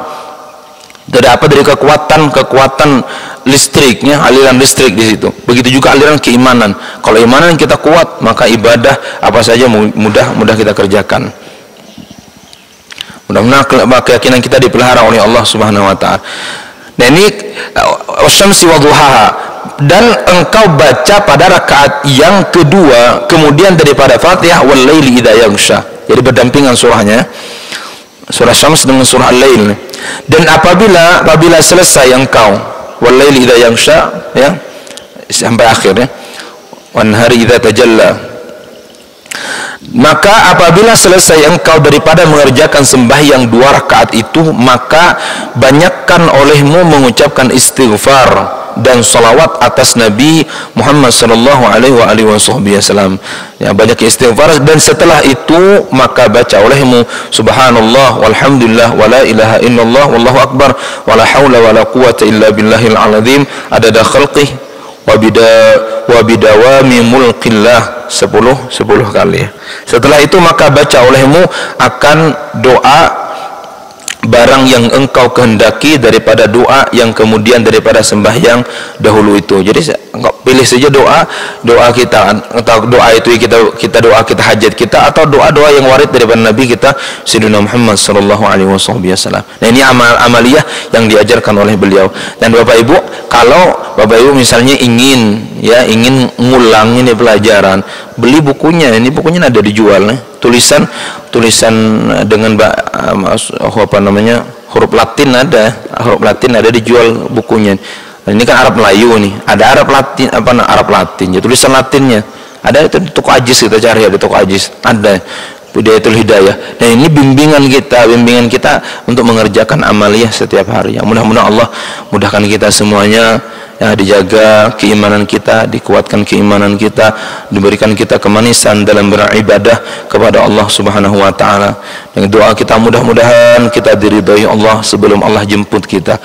Dari apa? Dari kekuatan listriknya, aliran listrik di situ. Begitu juga aliran keimanan. Kalau imanan kita kuat, maka ibadah apa saja mudah kita kerjakan. Mudah-mudahan keyakinan kita dipelihara oleh Allah Subhanahu wa taala. Nah ini wasyamsi wadhuhaha, dan engkau baca pada rakaat yang kedua kemudian daripada Fatihah wal laili idza yaghsha. Jadi berdampingan surahnya, surah Syams dengan surah Al-Lail. Dan apabila selesai engkau wal laili idza yaghsha, ya, sampai akhir, ya, wan hari idza tajalla. Maka apabila selesai engkau daripada mengerjakan sembahyang 2 rakaat itu, maka banyakkan olehmu mengucapkan istighfar dan salawat atas Nabi Muhammad sallallahu alaihi wasallam. Ya, banyak istighfar, dan setelah itu maka baca olehmu subhanallah walhamdulillah wala ilaha illallah wallahu akbar wala haula wala quwata illa billahil azim adada khalqih wa bidawami mulqillah 10 kali. Setelah itu maka baca olehmu akan doa barang yang engkau kehendaki daripada doa yang kemudian daripada sembahyang dahulu itu. Jadi engkau pilih saja doa kita, atau doa itu kita doa kita hajat kita, atau doa yang warid daripada Nabi kita Sayyidina Muhammad sallallahu alaihi wasallam. Nah ini amaliyah yang diajarkan oleh beliau. Dan Bapak Ibu, kalau Bapak Ibu misalnya ingin ngulang ini pelajaran, beli bukunya. Ini bukunya ada dijual, nih. Tulisan dengan huruf Latin ada dijual bukunya. Ini kan Arab Melayu nih, ada Arab Latin, ya, tulisan Latinnya ada itu di toko Ajis, kita cari di toko Ajis ada Bidayatul Hidayah. Dan ini bimbingan kita untuk mengerjakan amaliyah setiap hari. Ya, mudah-mudahan Allah mudahkan kita semuanya, ya, dijaga keimanan kita, dikuatkan keimanan kita, diberikan kita kemanisan dalam beribadah kepada Allah Subhanahu wa taala. Dengan doa kita mudah-mudahan kita diridhai Allah sebelum Allah jemput kita.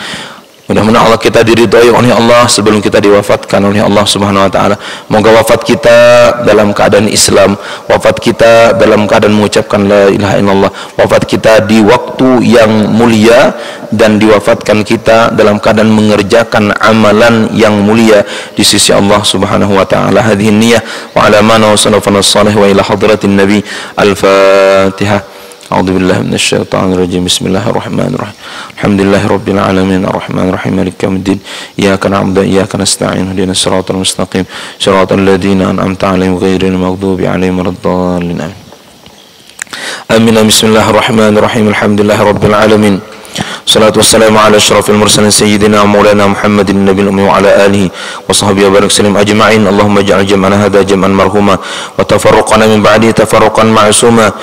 Mudah-mudahan Allah kita diridhai oleh Allah sebelum kita diwafatkan oleh Allah Subhanahu wa taala. Moga wafat kita dalam keadaan Islam, wafat kita dalam keadaan mengucapkan la ilaha illallah, wafat kita di waktu yang mulia, dan diwafatkan kita dalam keadaan mengerjakan amalan yang mulia di sisi Allah Subhanahu wa taala. Hadhihi niyyah wa ala mana wa salafana salih wa ila hadratin nabi. Al-Fatihah. A'udzu billahi minasy syaithanir rajim. Bismillahirrahmanirrahim. Alhamdulillahirabbil alamin arrahmanir rahim maliki yaumiddin. Iyyaka na'budu wa iyyaka nasta'in. Ihdinas siratal mustaqim. Siratal ladzina an'amta 'alaihim ghairil maghdubi 'alaihim waladdallin. Amin. Bismillahirrahmanirrahim. Alhamdulillahirabbil alamin. Salatu wassalamu ala asyrafil mursalin sayyidina maulana Muhammadin nabiyil ummi wa ala alihi wa sahbihi wa barik sallim ajma'in. Allahumma ij'al jam'ana hadha jam'an marhuma wa tafarruqana min ba'dihi tafarruqan ma'suma.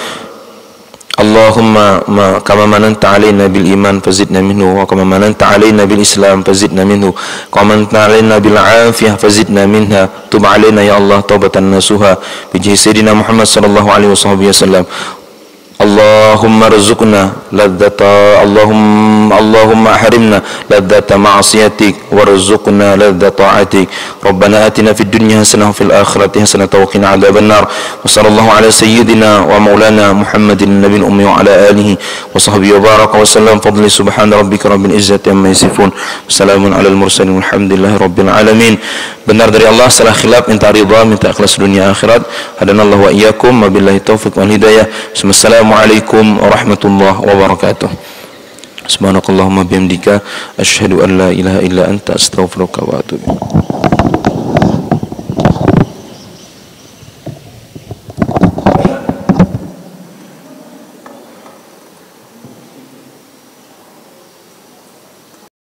Allahumma kama mananta alaina bil iman fazidna minhu wa kama mananta alaina bil islam fazidna minhu kama mananta alaina bil afiyah fazidna minha tub alaina ya Allah taubatan nasuha bi sayyidina Muhammad sallallahu alaihi wasallam. Allahumma rizqna ladzata Allahumma ahrimna ladzata ma'asiyatik warzuqna ladzata ta'atik. Rabbana atina fid dunya hasanah wa fil akhirati hasanah wa qina adzabannar. Wa sallallahu ala sayyidina wa maulana Muhammadin nabiyil ummi wa ala alihi wa sahbihi wa baraka wa sallam. Fadli subhana rabbika rabbil izzati amma yasifun. Wassalamun alal mursalin walhamdulillahi rabbil alamin. Benar dari Allah, salah khilaf, minta ridha, minta ikhlas dunia akhirat. Hadanallahu wa iyyakum, wabillahi taufiq wal hidayah. Assalamualaikum warahmatullahi wabarakatuh. Subhanakallahumma bihamdika asyhadu an la ilaha illa anta astaghfiruka wa atubu ilaik.